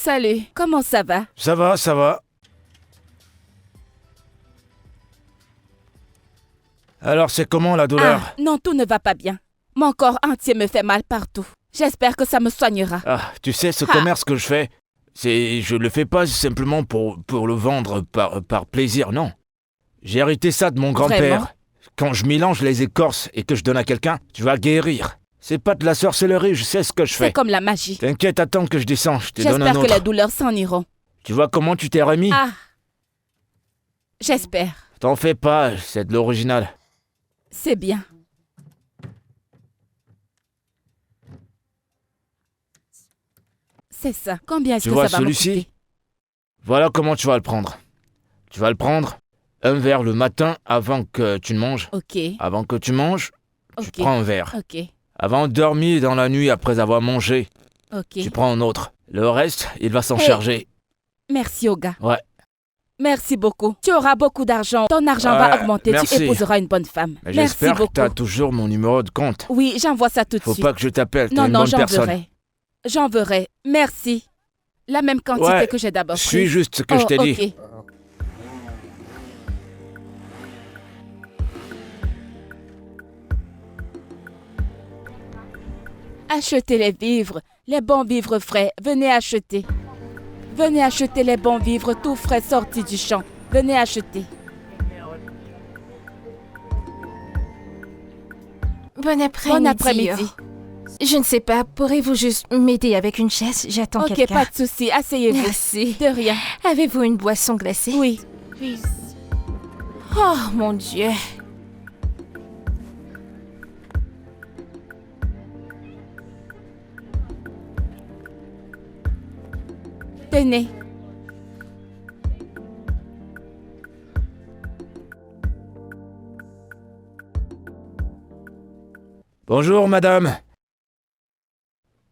Salut, comment ça va? Ça va, ça va. Alors, c'est comment la douleur? Ah, non, tout ne va pas bien. Mon corps entier me fait mal partout. J'espère que ça me soignera. Ah, tu sais, ce Ah. commerce que je fais, je le fais pas simplement pour le vendre par plaisir, non. J'ai hérité ça de mon grand-père. Vraiment? Quand je mélange les écorces et que je donne à quelqu'un, tu vas guérir. C'est pas de la sorcellerie, je sais ce que je C'est fais. comme la magie. T'inquiète, attends que je descends, je te donne un J'espère que autre. les douleurs s'en iront. Tu vois comment tu t'es remis? Ah, j'espère. T'en fais pas, c'est de l'original. C'est bien. C'est ça. Combien est-ce Tu que vois ça va me celui-ci? coûter? Voilà comment tu vas le prendre. Tu vas le prendre, un verre le matin avant que tu ne manges. Ok, Avant que tu manges, tu ok, prends un verre. ok, Avant de dormir dans la nuit après avoir mangé, ok. tu prends un autre. Le reste, il va s'en Hey. charger. Merci, Oga. Ouais. Merci beaucoup. Tu auras beaucoup d'argent. Ton argent Ouais, va augmenter. merci. Tu épouseras une bonne femme. Mais Merci j'espère que beaucoup. tu as toujours mon numéro de compte. Oui, j'envoie ça tout de Faut suite. pas que je t'appelle, t'es Non, une non, bonne j'en personne. verrai. J'en verrai. Merci. La même quantité Ouais, que j'ai d'abord suis prise. juste ce que je t'ai dit. Ok. Achetez les vivres, les bons vivres frais. Venez acheter. Venez acheter les bons vivres tout frais sortis du champ. Venez acheter. Bon après-midi. Bon après-midi. Je ne sais pas, pourrez-vous juste m'aider avec une chaise? J'attends Ok, quelqu'un. pas de souci. Asseyez-vous. Merci. De rien. Avez-vous une boisson glacée? Oui. Oh mon Dieu. Tenez. Bonjour, madame.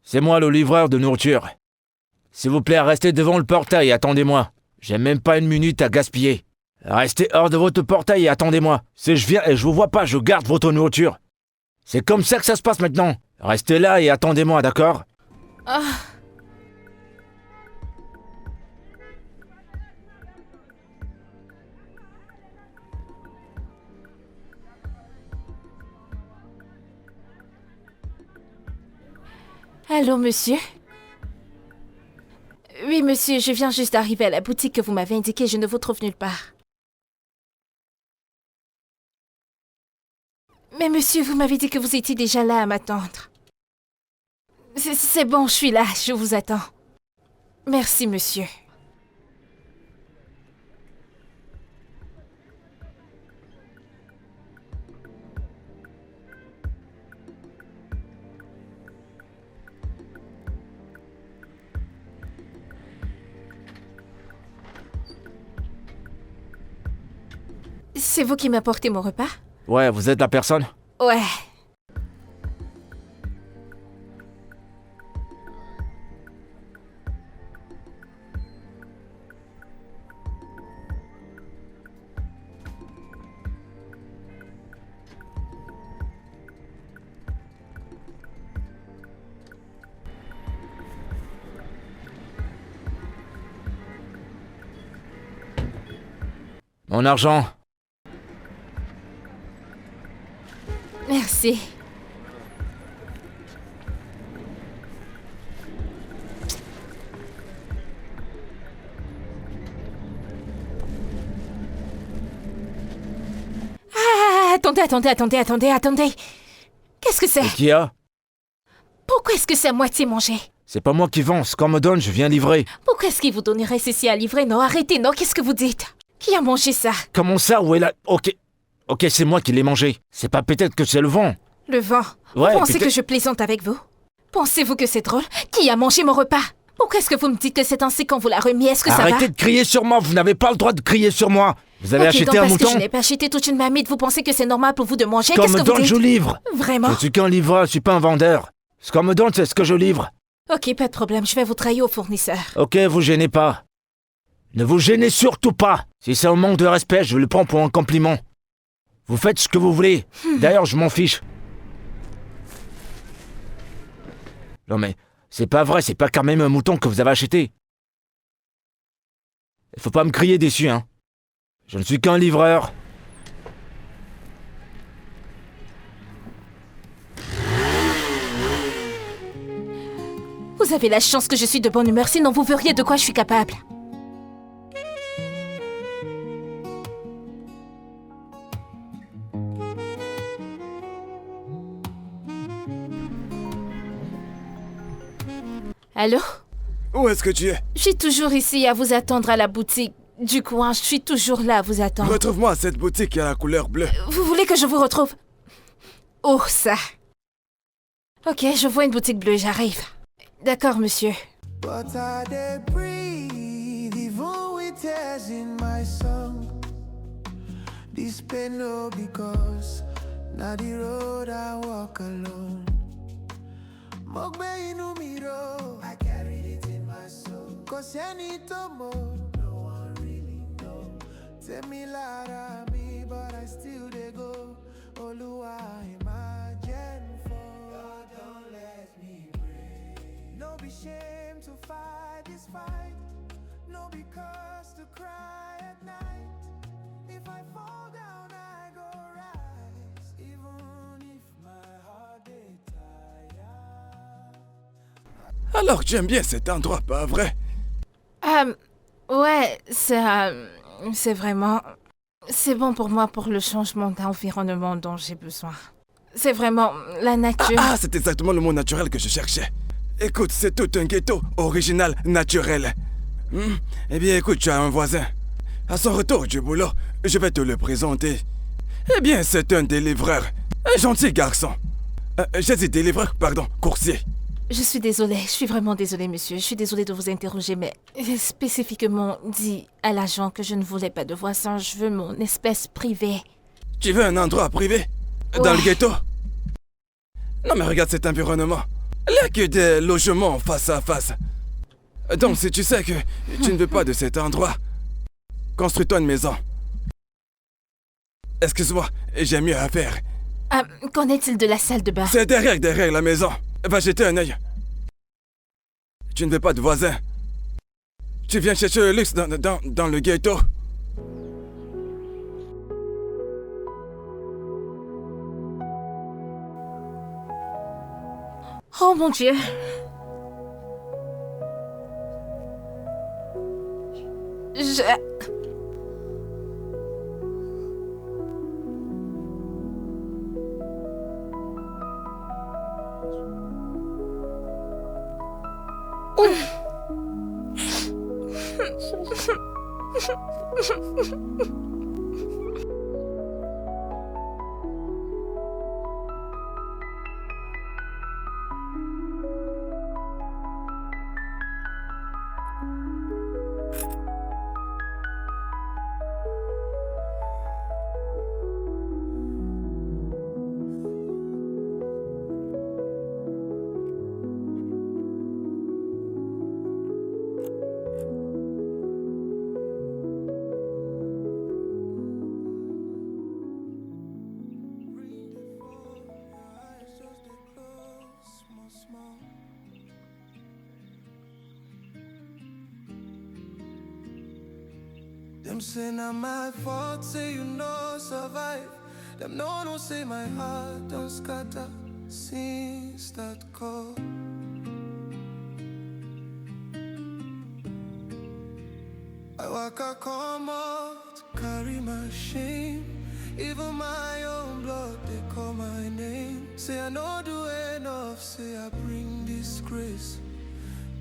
C'est moi le livreur de nourriture. S'il vous plaît, restez devant le portail et attendez-moi. J'ai même pas une minute à gaspiller. Restez hors de votre portail et attendez-moi. Si je viens et je vous vois pas, je garde votre nourriture. C'est comme ça que ça se passe maintenant. Restez là et attendez-moi, d'accord? Ah. Allô, monsieur? Oui, monsieur, je viens juste d'arriver à la boutique que vous m'avez indiquée. Je ne vous trouve nulle part. Mais monsieur, vous m'avez dit que vous étiez déjà là à m'attendre. C'est bon, je suis là, je vous attends. Merci, monsieur. C'est vous qui m'apportez mon repas? Ouais, vous êtes la personne? Ouais. Mon argent. Merci. Ah, attendez. Qu'est-ce que c'est? Et qui a? Pourquoi est-ce que c'est à moitié mangé? C'est pas moi qui vends, ce qu'on me donne, je viens livrer. Pourquoi est-ce qu'il vous donnerait ceci à livrer? Non, arrêtez, non, qu'est-ce que vous dites? Qui a mangé ça? Comment ça, où est la... Ok, c'est moi qui l'ai mangé. C'est pas peut-être que c'est le vent. Le vent. Ouais, Vous pensez peut-être- que je plaisante avec vous? Pensez-vous que c'est drôle? Qui a mangé mon repas? Pourquoi est-ce que vous me dites que c'est ainsi qu'on vous l'a remis? Est-ce que ça va? Arrêtez de crier sur moi, vous n'avez pas le droit de crier sur moi. Vous avez Ok, acheté donc un parce mouton? que je n'ai pas acheté toute une marmite, vous pensez que c'est normal pour vous de manger? Ce qu'on Qu'est-ce me que vous donne, dites? je livre. Vraiment? Je suis qu'un livreur, je suis pas un vendeur. Ce qu'on me donne, c'est ce que je livre. Ok, pas de problème, je vais vous trahir au fournisseur. Ok, vous gênez pas. Ne vous gênez surtout pas. Si c'est un manque de respect, je le prends pour un compliment. Vous faites ce que vous voulez. D'ailleurs, je m'en fiche. Non mais, c'est pas vrai, c'est pas quand même un mouton que vous avez acheté. Il faut pas me crier dessus, hein. Je ne suis qu'un livreur. Vous avez la chance que je suis de bonne humeur, sinon vous verriez de quoi je suis capable. Allô? Où est-ce que tu es? Je suis toujours ici à vous attendre à la boutique du coin. Je suis toujours là à vous attendre. Retrouve-moi à cette boutique qui a la couleur bleue. Vous voulez que je vous retrouve? Oh, ça. Ok, je vois une boutique bleue, j'arrive. D'accord, monsieur. But I dare breathe, even with tears in my song. This pain no because now the road I walk alone. Mogbe inu mi ro, I carried it in my soul. Cause any tomo, no one really know. Tell me lara me, but I still dey go. Oluwa imagine for God don't let me break. No be shame to fight this fight. No be curse to cry at night. If I fall down, I go rise. Even if my heart is tired. Alors que j'aime bien cet endroit, pas vrai? Ouais, c'est vraiment... C'est bon pour moi pour le changement d'environnement dont j'ai besoin. C'est vraiment la nature. Ah, c'est exactement le mot naturel que je cherchais. Écoute, c'est tout un ghetto original, naturel. Eh bien, écoute, tu as un voisin. À son retour du boulot, je vais te le présenter. Eh bien, c'est un délivreur. Un gentil garçon. J'ai dit délivreur, pardon, coursier. Je suis désolée, je suis vraiment désolée, monsieur. Je suis désolée de vous interroger, mais j'ai spécifiquement dit à l'agent que je ne voulais pas de voisin. Je veux mon espèce privée. Tu veux un endroit privé? Dans le ghetto? Non, mais regarde cet environnement. Il n'y a que des logements face à face. Donc, si tu sais que tu ne veux pas de cet endroit, construis-toi une maison. Excuse-moi, j'ai mieux à faire. Qu'en est-il de la salle de bain? C'est derrière la maison. Va jeter un œil. Tu ne veux pas de voisin. Tu viens chercher le luxe dans le ghetto. Oh mon Dieu! Them say not my fault, say you no survive. Them no say my heart don't scatter since that call. I walk a come out, carry my shame. Even my own blood, they call my name. Say I no do enough, say I bring disgrace.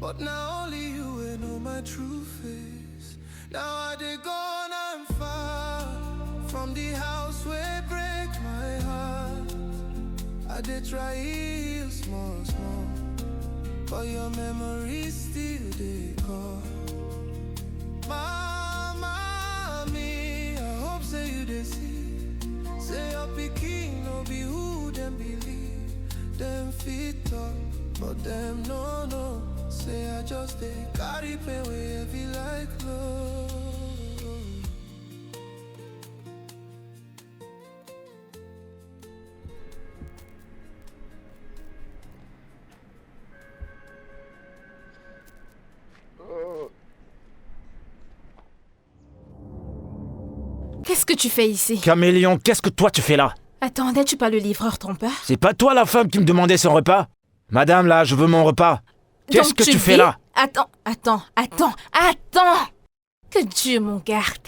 But now only you will know my true face. Now I dey gone and far from the house where break my heart. I dey try heal small, but your memory still dey call. Mama, me, I hope say you dey see. Say your pikin no be who them believe. Them fit talk, but them no know. Say I just dey carry pain way heavy like load. Qu'est-ce que tu fais ici? Caméléon, qu'est-ce que toi tu fais là? Attends, n'es-tu pas le livreur trompeur? C'est pas toi la femme qui me demandait son repas? Madame, là, je veux mon repas. Qu'est-ce Donc que tu fais là? Attends. Que Dieu m'en garde.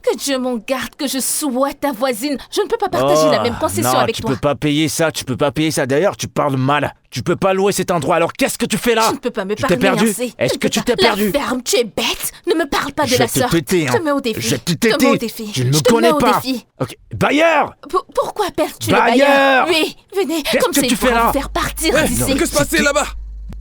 Que Dieu m'en garde, que je sois ta voisine. Je ne peux pas partager la même concession non, avec tu toi. peux pas payer ça, tu peux pas payer ça. D'ailleurs, tu parles mal. Tu peux pas louer cet endroit, alors qu'est-ce que tu fais là? Je ne peux pas me Tu t'es parler perdu? ainsi. Est-ce Je que ne tu peux t'es pas. perdu? La ferme, tu es bête. Ne me parle pas de Je la vais te sorte. péter, hein. Je te mets au défi. Je vais te Je te mets au téter. défi. Tu ne me Je te connais mets au pas. défi. Ok, Bailleur! Pourquoi appelles-tu le Bailleur! bailleur? Oui, venez, Qu'est-ce comme que c'est tu pour fais là? vous faire partir Ouais, d'ici. que se passe là-bas?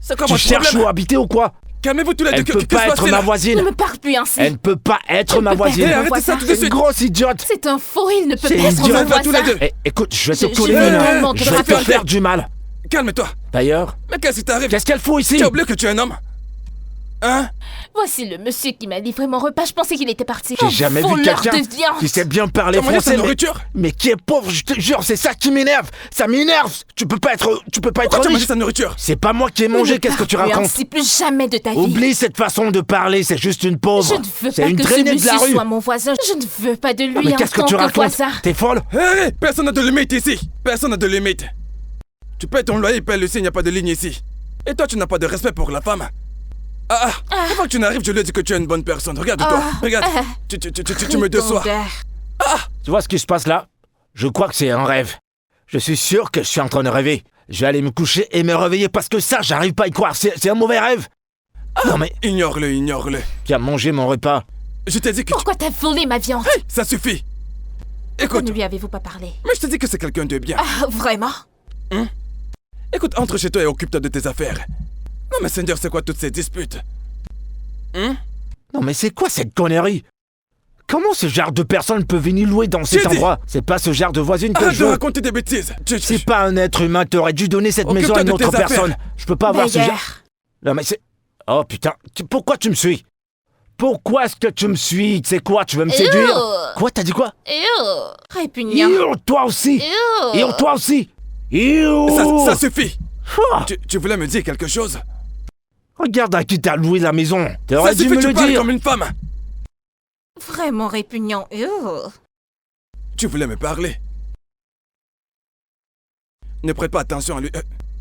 C'est quoi Tu votre cherches problème? où habiter ou quoi? Calmez-vous tous les deux. Elle Que peut se pas être passe ma là? Ne voisine. me parle plus ainsi. Elle ne peut pas être ma peux pas voisine. être Arrêtez ça tout de C'est suite. une grosse idiote. C'est un faux, il ne peut C'est pas une être idiote. mon Arrêtez tous les voisin. deux. Écoute, je vais te Je couler vais une heure. vraiment te Je vais te rattraper. faire du mal. Calme-toi. Bailleur, Mais qu'est-ce qui t'arrive? qu'est-ce qu'elle fout ici? Tu as oublié que tu es un homme? Hein? Voici le monsieur qui m'a livré mon repas. Je pensais qu'il était parti. J'ai jamais vu voleur quelqu'un de viande. qui sait bien parler T'as mangé sa français, nourriture? mais qui est pauvre, je te jure, c'est ça qui m'énerve. Ça m'énerve. Tu peux pas être Pourquoi tu as mangé riche. sa nourriture? C'est pas moi qui ai Ne mangé, me qu'est-ce que tu parle plus racontes? ainsi, plus jamais de ta vie. Oublie cette façon de parler, c'est juste une pauvre. Je ne veux C'est pas une que ce traînée de la monsieur rue. soit mon voisin. Je ne veux pas de lui Mais en qu'est-ce que tant tu que racontes? voisin. T'es folle? Hé, personne n'a de limite ici. Personne n'a de limite. Tu payes ton loyer, paye le signe, il n'y a pas de ligne ici. Et toi, tu n'as pas de respect pour la femme. Avant que tu n'arrives, je lui ai dit que tu es une bonne personne. Regarde-toi, regarde. Tu me déçois. Répondeur. Tu vois ce qui se passe là? Je crois que c'est un rêve. Je suis sûr que je suis en train de rêver. Je vais aller me coucher et me réveiller parce que ça, j'arrive pas à y croire. C'est un mauvais rêve. Non mais, Ignore-le, ignore-le. qui a mangé mon repas? Je t'ai dit que tu... Pourquoi t'as volé ma viande? Hey, ça suffit. Pourquoi Écoute, ne lui avez-vous pas parlé? mais je t'ai dit que c'est quelqu'un de bien. Ah, vraiment? Écoute, entre chez toi et occupe-toi de tes affaires. Non mais Seigneur, c'est quoi toutes ces disputes? Non mais c'est quoi cette connerie? Comment ce genre de personne peut venir louer dans cet J'ai dit- endroit? C'est pas ce genre de voisine que Arrête je de veux. raconter des bêtises. C'est pas un être humain, t'aurais dû donner cette maison Occupe-toi à une de autre tes affaires. personne. Je peux pas avoir ce genre... Bailleur. Non mais c'est... Oh putain, pourquoi tu me suis? Pourquoi est-ce que tu me suis? Tu sais quoi, tu veux me séduire? Quoi, t'as dit quoi? Répugnant. Ew, toi aussi! Ew, toi aussi! Ew! Ça suffit. Ah, Tu voulais me dire quelque chose? regarde à qui t'as loué la maison. Ça T'aurais dû suffit, me tu le parles dire. comme une femme. Vraiment répugnant. Tu voulais me parler. Ne prête pas attention à lui.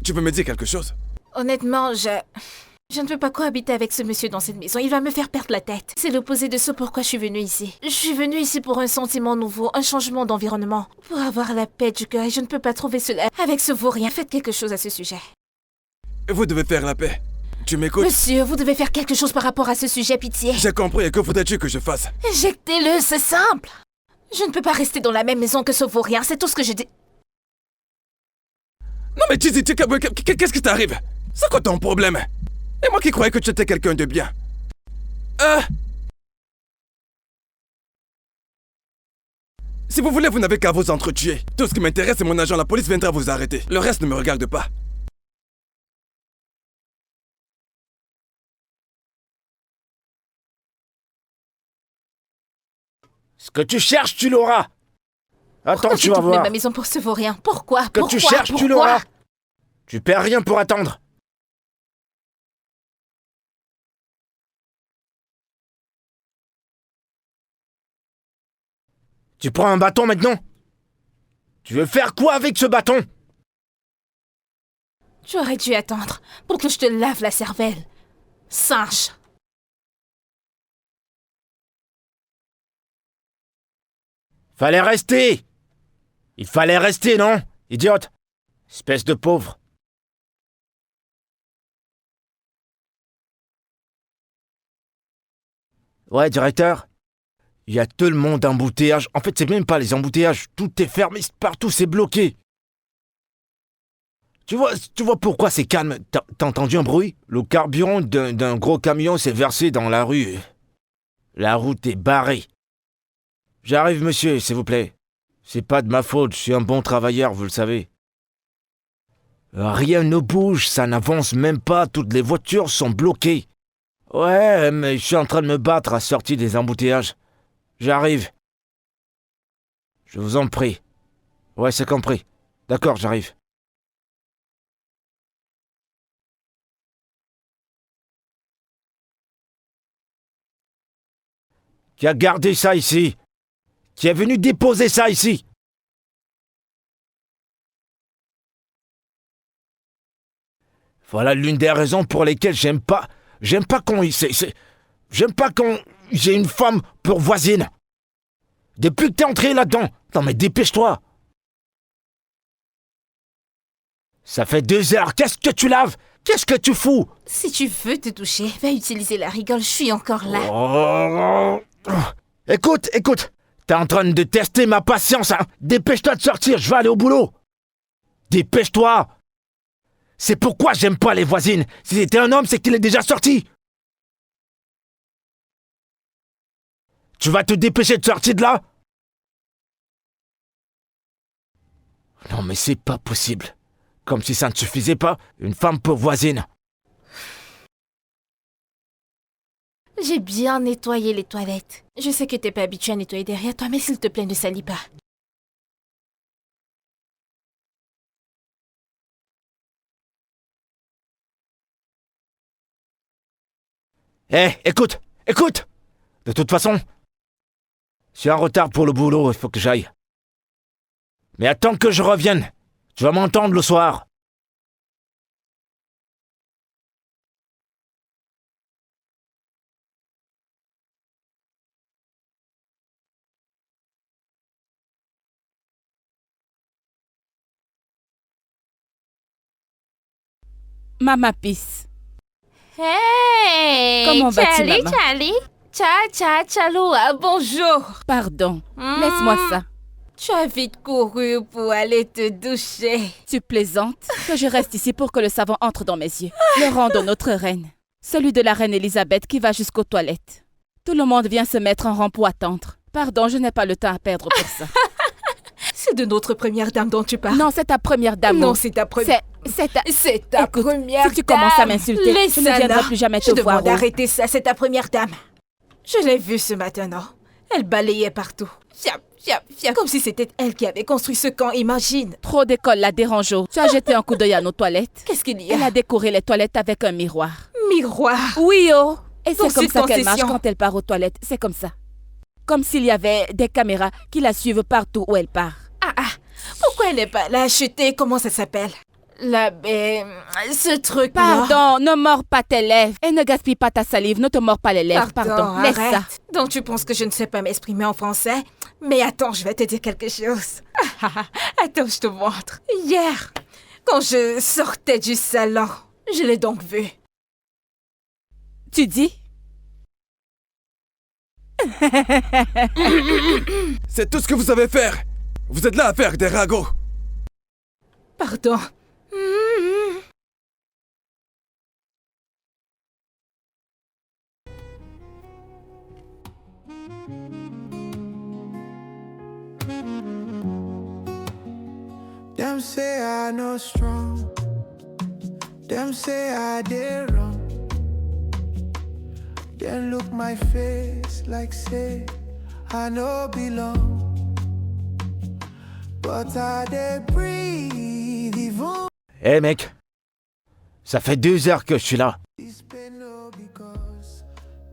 Tu veux me dire quelque chose? Honnêtement, je ne veux pas cohabiter avec ce monsieur dans cette maison. Il va me faire perdre la tête. C'est l'opposé de ce pourquoi je suis venue ici. Je suis venue ici pour un sentiment nouveau, un changement d'environnement. Pour avoir la paix du cœur et je ne peux pas trouver cela avec ce vaurien. Faites quelque chose à ce sujet. Vous devez faire la paix. Tu m'écoutes? Monsieur, vous devez faire quelque chose par rapport à ce sujet, pitié. J'ai compris, et que voudrais-tu que je fasse? Éjectez-le, c'est simple. Je ne peux pas rester dans la même maison que ce vaurien, c'est tout ce que je dis. Non mais Tizi, qu'est-ce qui t'arrive? C'est quoi ton problème? Et moi qui croyais que tu étais quelqu'un de bien. Si vous voulez, vous n'avez qu'à vous entretuer. Tout ce qui m'intéresse, c'est mon agent. La police viendra vous arrêter. Le reste ne me regarde pas. Ce que tu cherches, tu l'auras. Attends, Pourquoi tu j'ai vas tourné voir. ma maison pour ce vaurien? Pourquoi? Ce que tu cherches, tu l'auras. Tu perds rien pour attendre. Tu prends un bâton maintenant? Tu veux faire quoi avec ce bâton? Tu aurais dû attendre pour que je te lave la cervelle. Singe. Fallait rester. Il fallait rester, non? Idiote. Espèce de pauvre. Ouais, directeur. Il y a tellement d'embouteillages. En fait, c'est même pas les embouteillages. Tout est fermé, partout c'est bloqué. Tu vois pourquoi c'est calme? T'as entendu un bruit? Le carburant d'un gros camion s'est versé dans la rue. La route est barrée. J'arrive, monsieur, s'il vous plaît. C'est pas de ma faute, je suis un bon travailleur, vous le savez. Rien ne bouge, ça n'avance même pas, toutes les voitures sont bloquées. Ouais, mais je suis en train de me battre à sortir des embouteillages. J'arrive. Je vous en prie. Ouais, c'est compris. D'accord, j'arrive. Qui a gardé ça ici? qui est venu déposer ça ici. Voilà l'une des raisons pour lesquelles j'aime pas quand j'ai une femme pour voisine. Depuis que t'es entré là-dedans. Non mais dépêche-toi. Ça fait 2 heures. Qu'est-ce que tu laves? Qu'est-ce que tu fous? Si tu veux te toucher, va utiliser la rigole, je suis encore là. Oh. Écoute. T'es en train de tester ma patience, hein? Dépêche-toi de sortir, je vais aller au boulot. Dépêche-toi. C'est pourquoi j'aime pas les voisines. Si c'était un homme, c'est qu'il est déjà sorti. Tu vas te dépêcher de sortir de là? Non mais c'est pas possible. Comme si ça ne suffisait pas, une femme pour voisine. J'ai bien nettoyé les toilettes. Je sais que t'es pas habitué à nettoyer derrière toi, mais s'il te plaît, ne salis pas. Écoute. De toute façon, je suis en retard pour le boulot, il faut que j'aille. Mais attends que je revienne. Tu vas m'entendre le soir. Mama Peace. Hey! Comment vas-tu, maman? Charlie? Chaloua, bonjour. Pardon, laisse-moi ça. Tu as vite couru pour aller te doucher. Tu plaisantes que je reste ici pour que le savon entre dans mes yeux. Le rang de notre reine. Celui de la reine Elisabeth qui va jusqu'aux toilettes. Tout le monde vient se mettre en rang pour attendre. Pardon, je n'ai pas le temps à perdre pour ça. C'est de notre première dame dont tu parles. Non, c'est ta première dame. Non, c'est ta première. C'est ta Écoute, première si tu commences à m'insulter, je ne viendrai plus jamais te voir. Je demande d'arrêter ça, c'est ta première dame. Je l'ai vue ce matin, non? Elle balayait partout. Comme si c'était elle qui avait construit ce camp, imagine. Trop d'école la dérange. Tu as jeté un coup d'œil à nos toilettes. Qu'est-ce qu'il y a? Elle a décoré les toilettes avec un miroir. Miroir? Oui, oh. Et c'est comme ça qu'elle marche concession. quand elle part aux toilettes. C'est comme ça. Comme s'il y avait des caméras qui la suivent partout où elle part. Pourquoi elle n'est pas là acheter? Comment ça s'appelle? Ce truc là. Pardon, ne mords pas tes lèvres. Et ne gaspille pas ta salive. Ne te mords pas les lèvres. Pardon, laisse arrête. ça. Donc tu penses que je ne sais pas m'exprimer en français? Mais attends, je vais te dire quelque chose. Attends, je te montre. Hier, quand je sortais du salon, je l'ai donc vu. Tu dis? C'est tout ce que vous savez faire. Vous êtes là à faire des ragots. Pardon. Them say I no strong. Them say I did wrong. Then look my face like say I no belong. But I dey breathe even. Mec, ça fait 2 heures que je suis là. This pain no because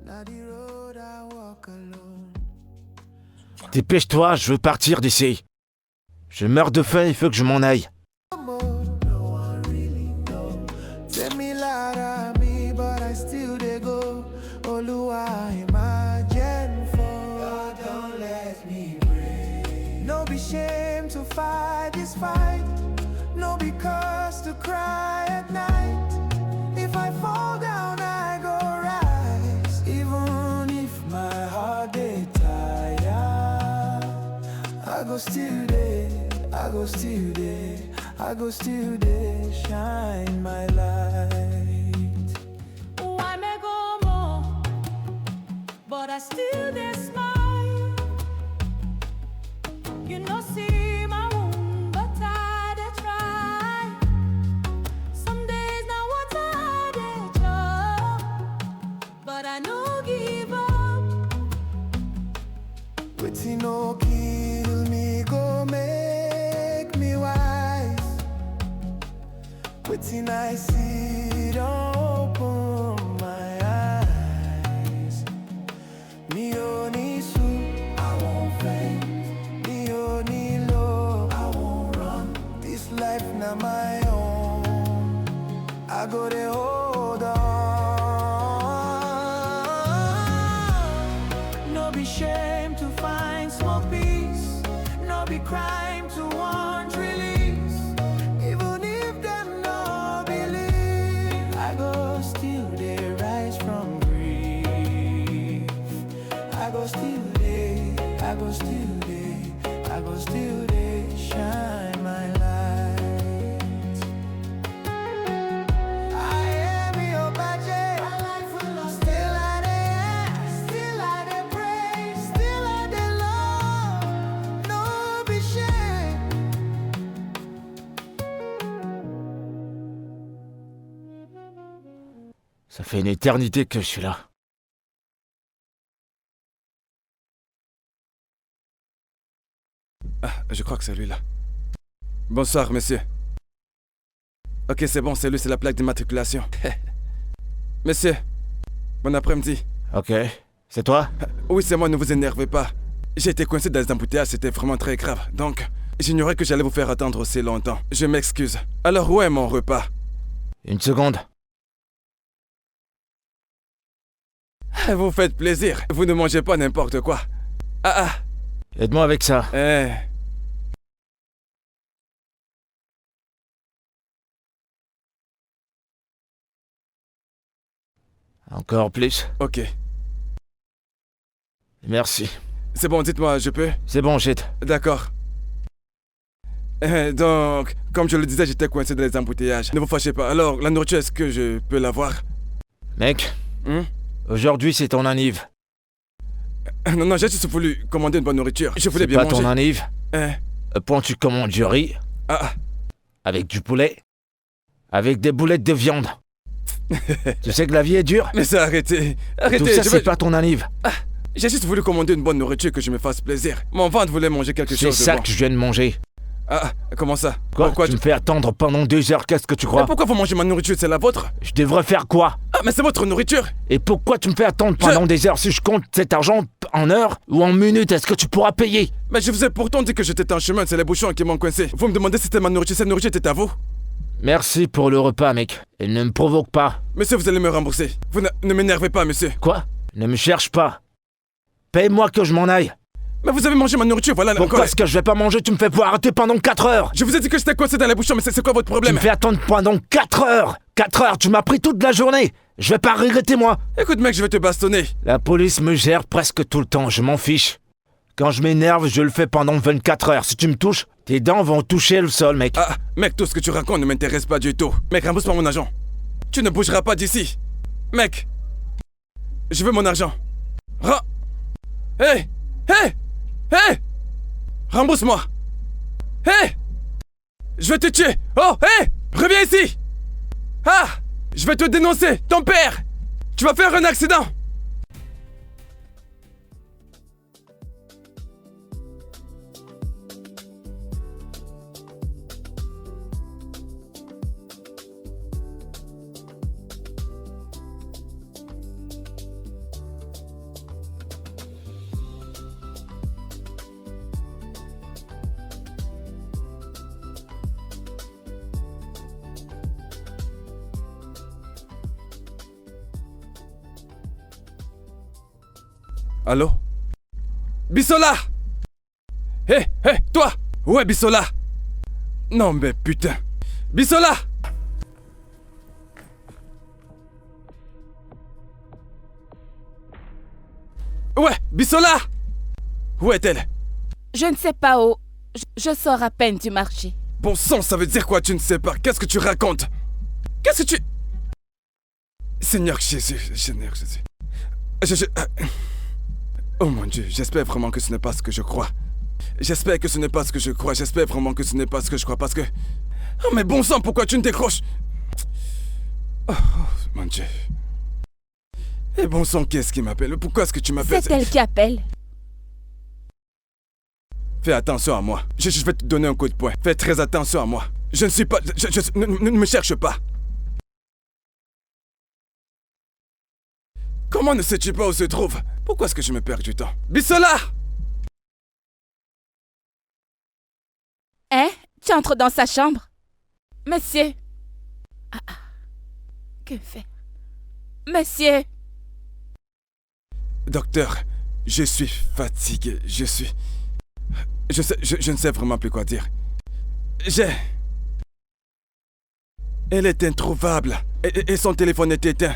now the road I walk alone. Dépêche-toi, je veux partir d'ici. Je meurs de faim, il faut que je m'en aille. No one really know. Tell me louder me, but I still dey go. Oluwa imagine for. God don't let me break. No be shame to fight this fight. No be cause to cry at night. If I fall down, I go rise. Even if my heart dey tired, I go still there, I go still there, I go still there, shine my light. I may go more, but I still dey smile. You know, see my wound, but I dey try. Some days now what I dey chop, but I no give up. Wetin no kill me go make me wise. Wetin I see don open my eyes. Mi ò ní sùn, I won't faint. of my own. I go to hold on. No be shame to find small peace. No be crime to want release. Even if them no believe, I go still they rise from grief. I go still they, I go still they, I go still they shine my light. I am your budget. My life full of still I dey, still I dey pray, still I dey love. No be shame. Ça fait une éternité que je suis là. Ah, je crois que c'est lui là. Bonsoir, monsieur. Ok, c'est bon, c'est lui, c'est la plaque d'immatriculation. Monsieur, bon après-midi. Ok, c'est toi? Oui, c'est moi, ne vous énervez pas. J'ai été coincé dans les embouteillages, c'était vraiment très grave. Donc, j'ignorais que j'allais vous faire attendre aussi longtemps. Je m'excuse. Alors, où est mon repas? Une seconde. Vous faites plaisir. Vous ne mangez pas n'importe quoi. Ah Aide-moi avec ça. Encore plus. Ok. Merci. C'est bon, dites-moi, je peux? C'est bon, shit. D'accord. Donc, comme je le disais, j'étais coincé dans les embouteillages. Ne vous fâchez pas. Alors, la nourriture, est-ce que je peux l'avoir? Mec, Hmm? aujourd'hui c'est ton anniv. Non, j'ai juste voulu commander une bonne nourriture. Je voulais C'est bien pas manger. ton anniv. Hein? Point tu commandes du riz, Ah, avec du poulet, avec des boulettes de viande. Tu sais que la vie est dure? mais ça, arrêtez. Arrêtez, Tout ça je c'est vais- pas ton anniv. J'ai juste voulu commander une bonne nourriture que je me fasse plaisir. Mon ventre voulait manger quelque C'est chose de ça bon. que je viens de manger. Ah, comment ça? Quoi? Pourquoi Tu me fais attendre pendant 2 heures, qu'est-ce que tu Mais crois? pourquoi vous mangez ma nourriture? C'est la vôtre? Je devrais faire quoi? Ah, mais c'est votre nourriture! Et pourquoi tu me fais attendre pendant des heures? Si je compte cet argent en heures ou en minutes, est-ce que tu pourras payer? Mais je vous ai pourtant dit que j'étais en chemin, c'est les bouchons qui m'ont coincé. Vous me demandez si c'était ma nourriture, cette nourriture était à vous? Merci pour le repas, mec. Elle ne me provoque pas. Monsieur, vous allez me rembourser. Vous ne m'énervez pas, monsieur. Quoi? Ne me cherche pas. Paye-moi que je m'en aille. Mais vous avez mangé ma nourriture, voilà Pourquoi est-ce que je vais pas manger? Tu me fais pouvoir arrêter pendant 4 heures. Je vous ai dit que j'étais coincé dans les bouchons, mais c'est quoi votre Tu problème? me fais attendre pendant 4 heures. 4 heures, tu m'as pris toute la journée. Je vais pas regretter, moi. Écoute, mec, je vais te bastonner. La police me gère presque tout le temps, je m'en fiche. Quand je m'énerve, je le fais pendant 24 heures. Si tu me touches, tes dents vont toucher le sol, mec. Ah, mec, tout ce que tu racontes ne m'intéresse pas du tout. Mec, rembourse-moi mon argent. Tu ne bougeras pas d'ici. Mec, je veux mon argent. Hey! Hey! Hey! Rembourse-moi. Hey! Je vais te tuer. Oh, hey! Reviens ici. Ah! Je vais te dénoncer, ton père. Tu vas faire un accident. Allô? Bissola! Hé, hé, toi! Où est Bissola? Non mais putain! Bissola! Ouais, Bissola! Où est-elle? Je ne sais pas où. Je sors à peine du marché. Bon sang, ça veut dire quoi, tu ne sais pas? Qu'est-ce que tu racontes? Qu'est-ce que tu... Seigneur Jésus, Seigneur Jésus. Oh mon Dieu, j'espère vraiment que ce n'est pas ce que je crois. J'espère que ce n'est pas ce que je crois. J'espère vraiment que ce n'est pas ce que je crois parce que... Oh mais bon sang, pourquoi tu ne décroches? Oh mon Dieu. Et bon sang, qu'est-ce qui m'appelle? Pourquoi est-ce que tu m'appelles? C'est elle qui appelle. Fais attention à moi. Je vais te donner un coup de poing. Fais très attention à moi. Je ne suis pas... ne me cherche pas. Comment ne sais-tu pas où se trouve? Pourquoi est-ce que je me perds du temps? Bissola! Hein? Tu entres dans sa chambre? Monsieur. Que faire? Monsieur. Docteur, je suis fatigué. Je ne sais vraiment plus quoi dire. Elle est introuvable. Et son téléphone est éteint.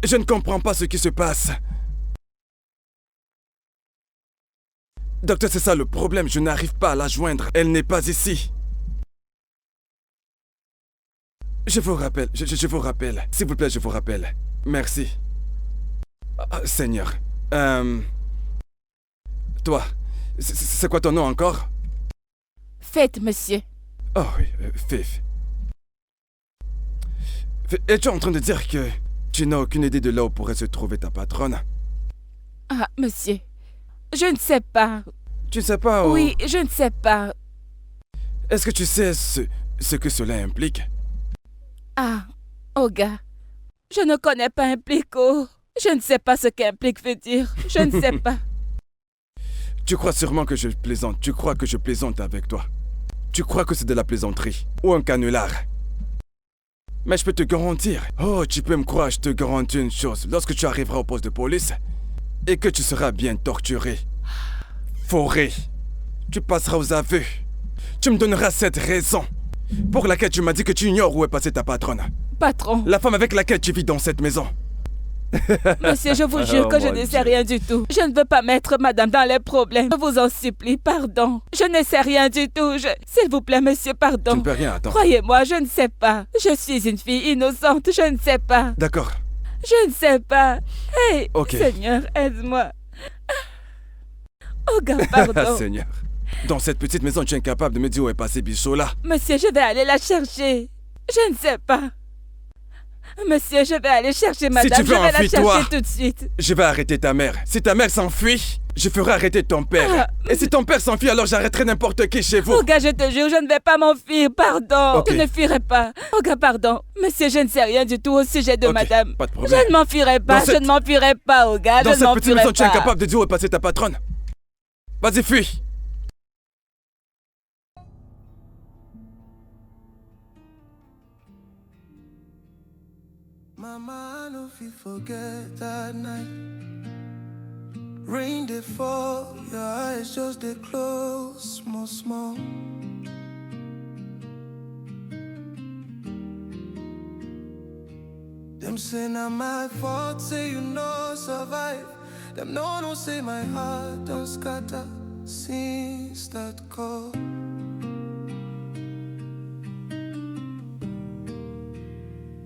Je ne comprends pas ce qui se passe. Docteur, c'est ça le problème. Je n'arrive pas à la joindre. Elle n'est pas ici. Je vous rappelle. Je vous rappelle. S'il vous plaît, je vous rappelle. Merci. Seigneur. Toi, c'est quoi ton nom encore? Faites, monsieur. Oh oui, Fif. Es-tu en train de dire que tu n'as aucune idée de là où pourrait se trouver ta patronne? Ah, monsieur. Je ne sais pas. Tu ne sais pas où... Oui, je ne sais pas. Est-ce que tu sais ce que cela implique? Ah, Oga. Je ne connais pas implico. Je ne sais pas ce qu'implique veut dire. Je ne sais pas. Tu crois sûrement que je plaisante. Tu crois que je plaisante avec toi. Tu crois que c'est de la plaisanterie. Ou un canular. Mais je peux te garantir. Oh, tu peux me croire, je te garantis une chose. Lorsque tu arriveras au poste de police et que tu seras bien torturé, foré, tu passeras aux aveux. Tu me donneras cette raison pour laquelle tu m'as dit que tu ignores où est passée ta patronne. Patron. La femme avec laquelle tu vis dans cette maison. Monsieur, je vous jure que je ne sais rien du tout. Je ne veux pas mettre madame dans les problèmes. Je vous en supplie, pardon. Je ne sais rien du tout. S'il vous plaît, monsieur, pardon. Tu ne peux rien, attends. Croyez-moi, je ne sais pas. Je suis une fille innocente, je ne sais pas. D'accord. Je ne sais pas. Hey, Ok. Seigneur, aide-moi. Oh, gars, pardon. Seigneur. Dans cette petite maison, tu es incapable de me dire où est passé Bichola. Monsieur, je vais aller la chercher. Je ne sais pas. Monsieur, je vais aller chercher madame. Si tu veux, je vais la enfuis-toi. chercher tout de suite. Je vais arrêter ta mère. Si ta mère s'enfuit, je ferai arrêter ton père. Ah, Et si ton père s'enfuit, alors j'arrêterai n'importe qui chez vous. Oh, gars, je te jure, je ne vais pas m'enfuir. Pardon. Ok. Je ne fuirai pas. Oh, gars, pardon. Monsieur, je ne sais rien du tout au sujet de Ok, madame. pas de problème. Je ne m'enfuirai pas. Dans cette- Je ne m'enfuirai pas, oh, gars. Dans Je ne cette petite m'enfuirai maison, tu es pas. incapable de dire où est passée ta patronne. Vas-y, fuis. Mama, I no fit forget that night. Rain they fall, your eyes just they close, small, small. Them say not my fault, say you no survive. Them no say my heart don't scatter since that call.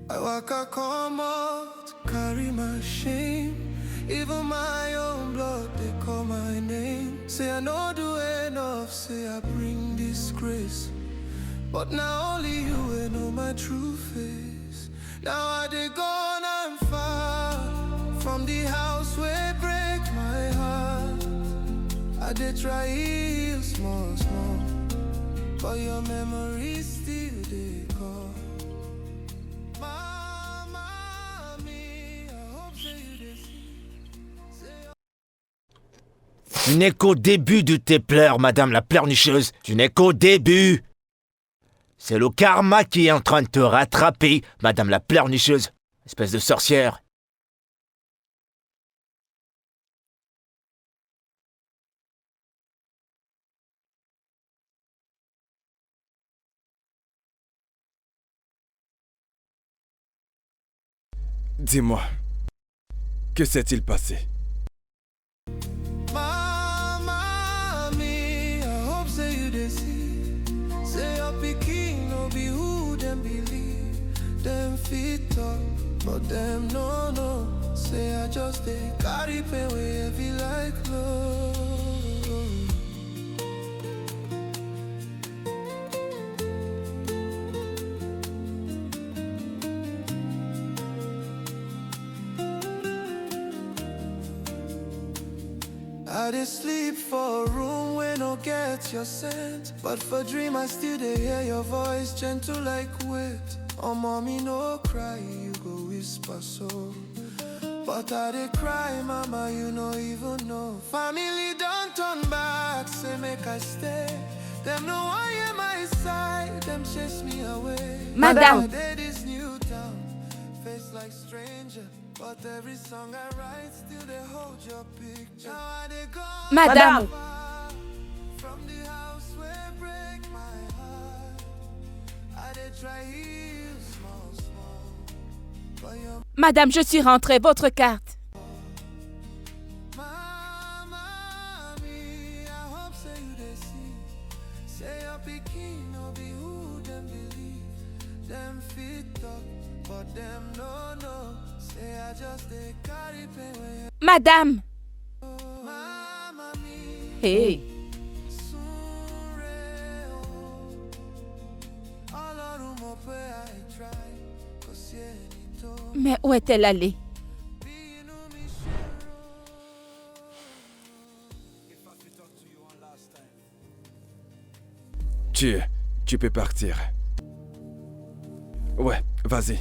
I walk a come out, carry my shame. Even my own blood, they call my name. Say I no do enough, say I bring disgrace. But now only you will know my true face. Now I dey gone and far from the house where break my heart. I dey try heal small, small, but your memory still dey call. Mama, me, I hope say you dey see. Tu n'es qu'au début de tes pleurs, madame la pleurnicheuse. Tu n'es qu'au début. C'est le karma qui est en train de te rattraper, madame la pleurnicheuse. Espèce de sorcière. Dis-moi, que s'est-il passé? Mama, me, I hope say you dey see. Say your pikin no be who them believe. Them fit talk, but them no know. Say I just dey carry pain way heavy like load. I dey sleep for a room where no get your scent. But for dream I still dey hear your voice gentle like wet. Oh mommy no cry, you go whisper so. But I dey cry, mama, you no even know. Family don't turn back, say make I stay. Them no one hear my side, them chase me away. Madame. I did this new town, face like stranger, but every song I write still they hold your picture. Now I they gone Madame. far from the house where break my heart. I they try heal small, small, but your Madame, je suis rentrée. Votre carte. mama me, I hope say you they see. Say your pikin no be who them believe. Them fit talk, but them no know. Say I just they carry pain when you Madame. mama me. Hey. Sure, oh. Ọlọ́run mọ̀ pé I try, kò sí ẹni tó Mais où est-elle allée? bínú mi ṣòro. Tu peux partir. Ouais, vas-y.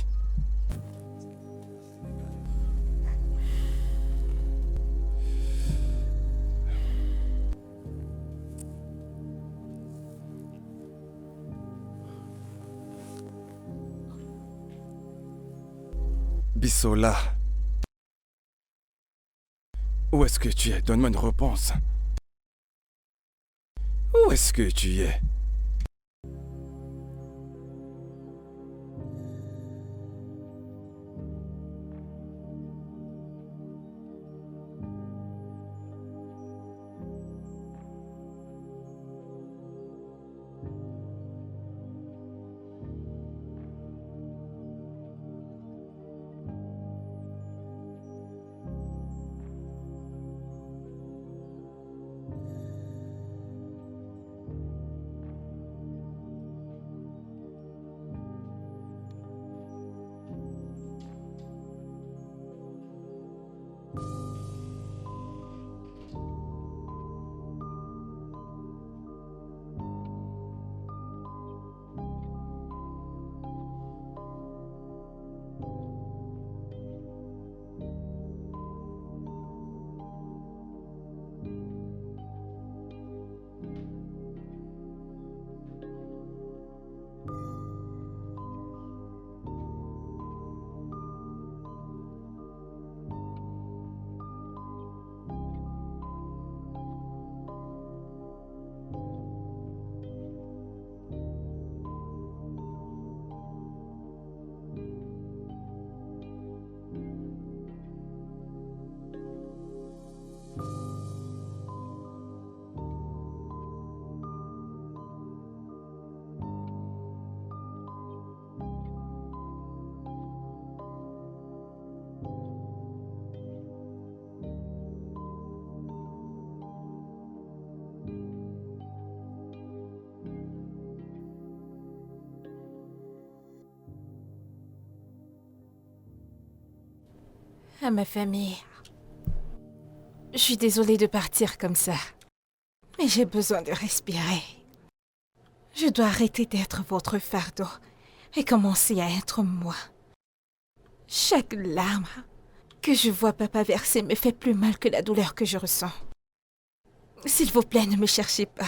Bissola. Où est-ce que tu es? Donne-moi une réponse. Où est-ce que tu es? À ma famille. Je suis désolée de partir comme ça. Mais j'ai besoin de respirer. Je dois arrêter d'être votre fardeau et commencer à être moi. Chaque larme que je vois papa verser me fait plus mal que la douleur que je ressens. S'il vous plaît, ne me cherchez pas.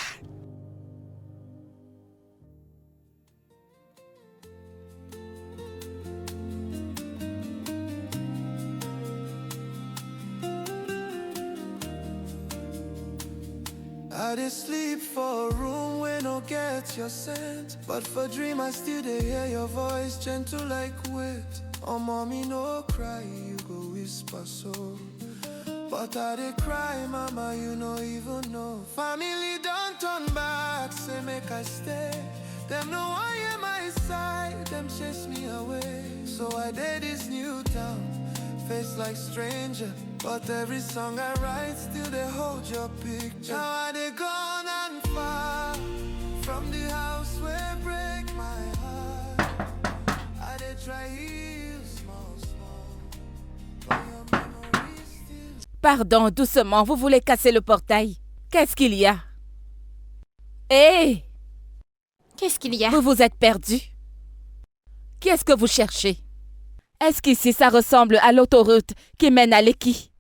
I dey sleep for a room where no get your scent, but for dream I still dey hear your voice, gentle like wit. Oh mommy, no cry, you go whisper so. But I dey cry, mama, you no even know. Family don't turn back, say make I stay. Them no one hear my side, them chase me away. So I did this new town, face like stranger, but every song I write still they hold your picture. Now I they gone and far from the house where break my heart. I they try heal small, small, but your memory still. Pardon, doucement, vous voulez casser le portail. Qu'est-ce qu'il y a? Hé! Qu'est-ce qu'il y a? Vous vous êtes perdu. Qu'est-ce que vous cherchez? Est-ce qu'ici ça ressemble à l'autoroute qui mène à Lekki?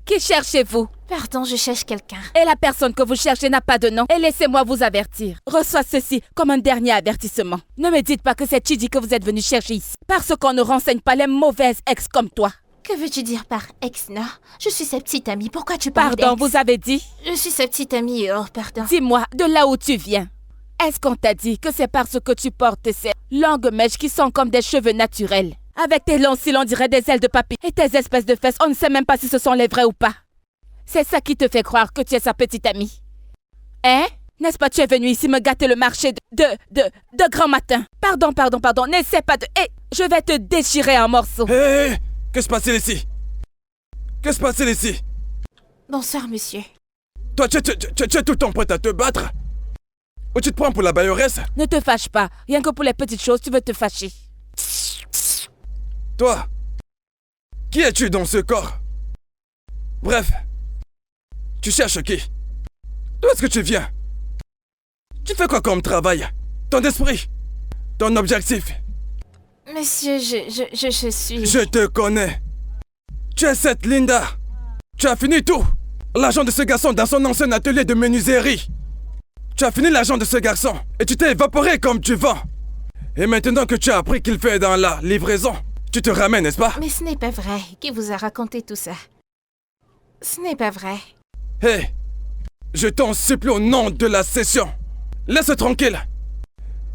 Qui cherchez-vous? Pardon, je cherche quelqu'un. Et la personne que vous cherchez n'a pas de nom. Et laissez-moi vous avertir. Reçois ceci comme un dernier avertissement. Ne me dites pas que c'est Chidi que vous êtes venu chercher ici. Parce qu'on ne renseigne pas les mauvaises ex comme toi. Que veux-tu dire par ex, non? Je suis sa petite amie. Pourquoi tu parles Pardon, d'ex? vous avez dit? Je suis sa petite amie. Oh, pardon. Dis-moi, de là où tu viens, est-ce qu'on t'a dit que c'est parce que tu portes ces longues mèches qui sont comme des cheveux naturels? Avec tes longs cils, on dirait des ailes de papy. Et tes espèces de fesses, on ne sait même pas si ce sont les vrais ou pas. C'est ça qui te fait croire que tu es sa petite amie. Hein? N'est-ce pas, tu es venu ici me gâter le marché de grand matin. Pardon, n'essaie pas de... Hé, je vais te déchirer en morceaux. Hé, que se passe-t-il ici? Que se passe-t-il ici? Bonsoir, monsieur. Toi, tu es tout le temps prête à te battre? Ou tu te prends pour la bailleresse? Ne te fâche pas. Rien que pour les petites choses, tu veux te fâcher. Toi, qui es-tu dans ce corps? Bref, tu cherches qui? D'où est-ce que tu viens? Tu fais quoi comme travail? Ton esprit? Ton objectif? Monsieur, je suis... Je te connais. Tu es cette Linda. Tu as fini tout. L'argent de ce garçon dans son ancien atelier de menuiserie. Tu as fini l'argent de ce garçon et tu t'es évaporé comme tu vends. Et maintenant que tu as appris qu'il fait dans la livraison, tu te ramènes, n'est-ce pas? Mais ce n'est pas vrai. Qui vous a raconté tout ça? Ce n'est pas vrai. Hé, je t'en supplie au nom de la session. Laisse tranquille.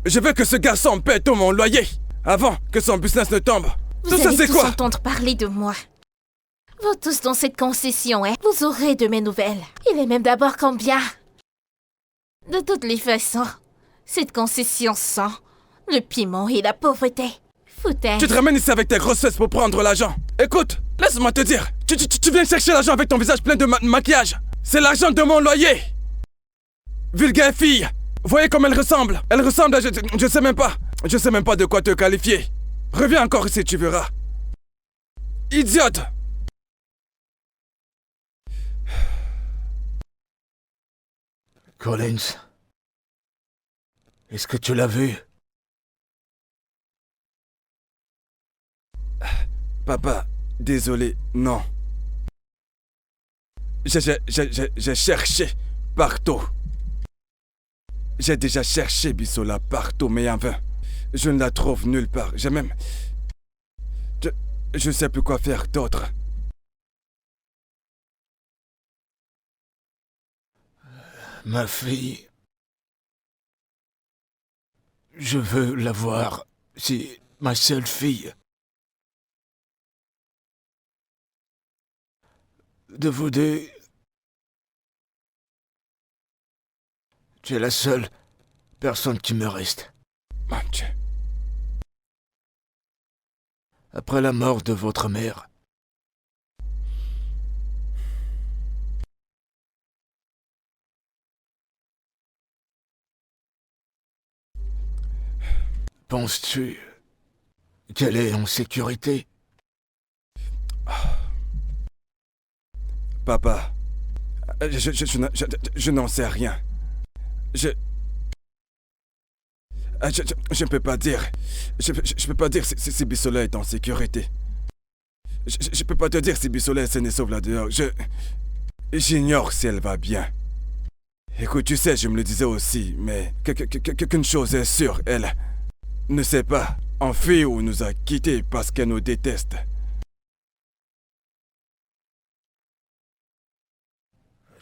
Je veux que ce garçon paie tout mon loyer avant que son business ne tombe. Vous Tout ça, allez c'est tous quoi? entendre parler de moi. Vous tous dans cette concession, hein? Vous aurez de mes nouvelles. Il est même d'abord combien? De toutes les façons, cette concession sent le piment et la pauvreté. Foutaise. Tu te ramènes ici avec tes grosses fesses pour prendre l'argent. Écoute, laisse-moi te dire. Tu viens chercher l'argent avec ton visage plein de maquillage. C'est l'argent de mon loyer. Vulgaire fille. Voyez comme elle ressemble. Elle ressemble à... Je sais même pas. Je sais même pas de quoi te qualifier. Reviens encore ici, tu verras. Idiote. Collins, est-ce que tu l'as vu? Papa, désolé, non. J'ai cherché partout. J'ai déjà cherché Bissola partout, mais en vain. Je ne la trouve nulle part. J'ai même... Je ne sais plus quoi faire d'autre. Ma fille... Je veux la voir. C'est ma seule fille. De vous deux... Tu es la seule personne qui me reste. Mon Dieu. Après la mort de votre mère. Penses-tu qu'elle est en sécurité? Papa, je n'en sais rien. Je ne peux pas dire. Je peux pas dire si Bissola est en sécurité. Je peux pas te dire si Bissola est saine et sauve là-dehors. J'ignore si elle va bien. Écoute, tu sais, je me le disais aussi, mais qu'une chose est sûre, elle ne s'est pas enfuie ou nous a quittés parce qu'elle nous déteste.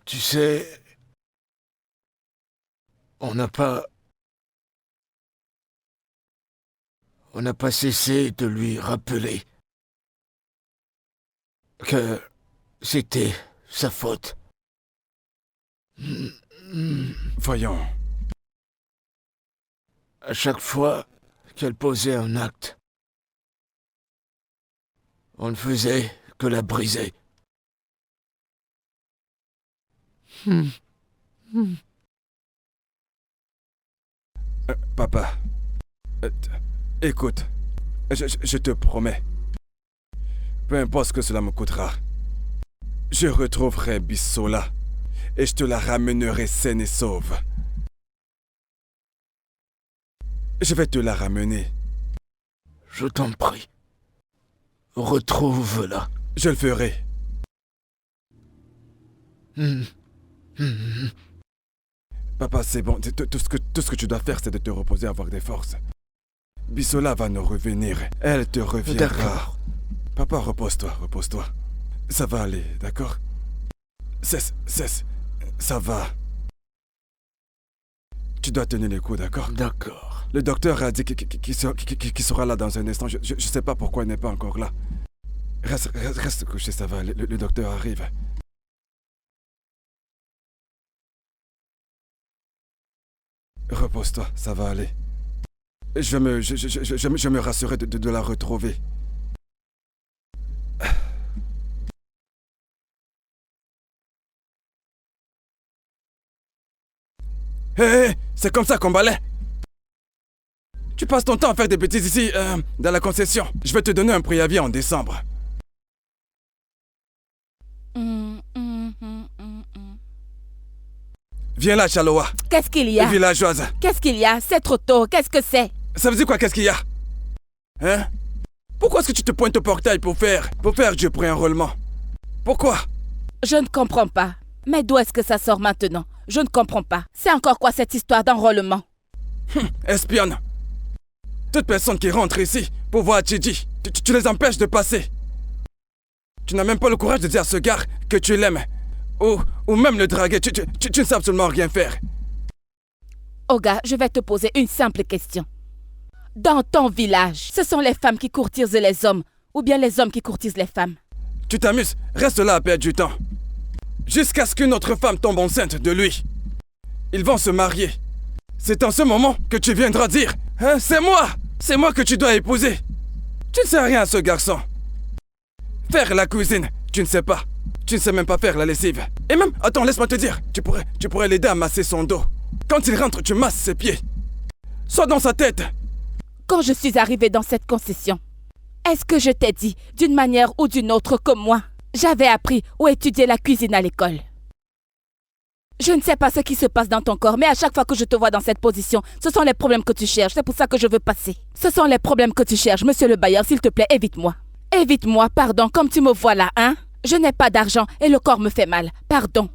Tu sais... On n'a pas cessé de lui rappeler que c'était sa faute. Voyons. À chaque fois qu'elle posait un acte, on ne faisait que la briser. Papa, écoute, je te promets, peu importe ce que cela me coûtera, je retrouverai Bissola et je te la ramènerai saine et sauve. Je vais te la ramener. Je t'en prie, retrouve-la. Je le ferai. Papa, c'est bon. Tout ce que tu dois faire, c'est de te reposer, avoir des forces. Bissola va nous revenir. Elle te reviendra. D'accord. Papa, repose-toi. Ça va aller, d'accord? Cesse. Ça va. Tu dois tenir les coups, d'accord? D'accord. Le docteur a dit qu'il sera là dans un instant. Je sais pas pourquoi il n'est pas encore là. Reste couché, ça va aller. Le docteur arrive. Repose-toi, ça va aller. Je me rassurer de la retrouver. Hé, c'est comme ça qu'on balaie. Tu passes ton temps à faire des bêtises ici, dans la concession. Je vais te donner un préavis en décembre. Viens là, Chaloa. Qu'est-ce qu'il y a? Villageoise. Qu'est-ce qu'il y a? C'est trop tôt. Qu'est-ce que c'est? Ça veut dire quoi, qu'est-ce qu'il y a? Hein? Pourquoi est-ce que tu te pointes au portail pour faire du pré-enrôlement? Pourquoi? Je ne comprends pas. Mais d'où est-ce que ça sort maintenant? Je ne comprends pas. C'est encore quoi cette histoire d'enrôlement? Espionne. Toute personne qui rentre ici pour voir Chidi, tu les empêches de passer. Tu n'as même pas le courage de dire à ce gars que tu l'aimes. Ou même le draguer. Tu ne sais absolument rien faire. Oga, je vais te poser une simple question. Dans ton village, ce sont les femmes qui courtisent les hommes ou bien les hommes qui courtisent les femmes? Tu t'amuses, reste là à perdre du temps. Jusqu'à ce qu'une autre femme tombe enceinte de lui. Ils vont se marier. C'est en ce moment que tu viendras dire hein, c'est moi que tu dois épouser. Tu ne sais rien à ce garçon. Faire la cuisine, tu ne sais pas. Tu ne sais même pas faire la lessive. Et même, attends, laisse-moi te dire, tu pourrais l'aider à masser son dos. Quand il rentre, tu masses ses pieds. Sois dans sa tête. Quand je suis arrivée dans cette concession, est-ce que je t'ai dit, d'une manière ou d'une autre, que moi, j'avais appris ou étudié la cuisine à l'école? Je ne sais pas ce qui se passe dans ton corps, mais à chaque fois que je te vois dans cette position, ce sont les problèmes que tu cherches. C'est pour ça que je veux passer. Ce sont les problèmes que tu cherches. Monsieur le bailleur, s'il te plaît, évite-moi. Évite-moi, pardon, comme tu me vois là, hein? Je n'ai pas d'argent et le corps me fait mal. Pardon.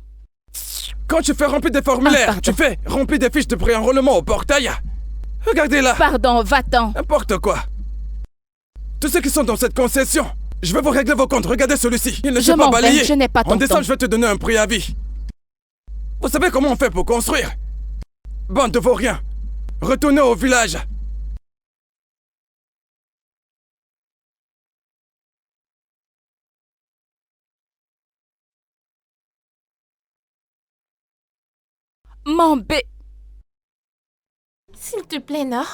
Quand tu fais remplir des formulaires, pardon. tu fais remplir des fiches de pré-enrôlement au portail. Regardez là. Pardon, va-t'en. N'importe quoi. Tous ceux qui sont dans cette concession, je vais vous régler vos comptes. Regardez celui-ci. Il ne Je sait pas m'en vais, balayer. je n'ai pas ton En décembre, temps. je vais te donner un préavis. Vous savez comment on fait pour construire? Bande de vauriens. Retournez au village. Mon bé... S'il te plaît, non?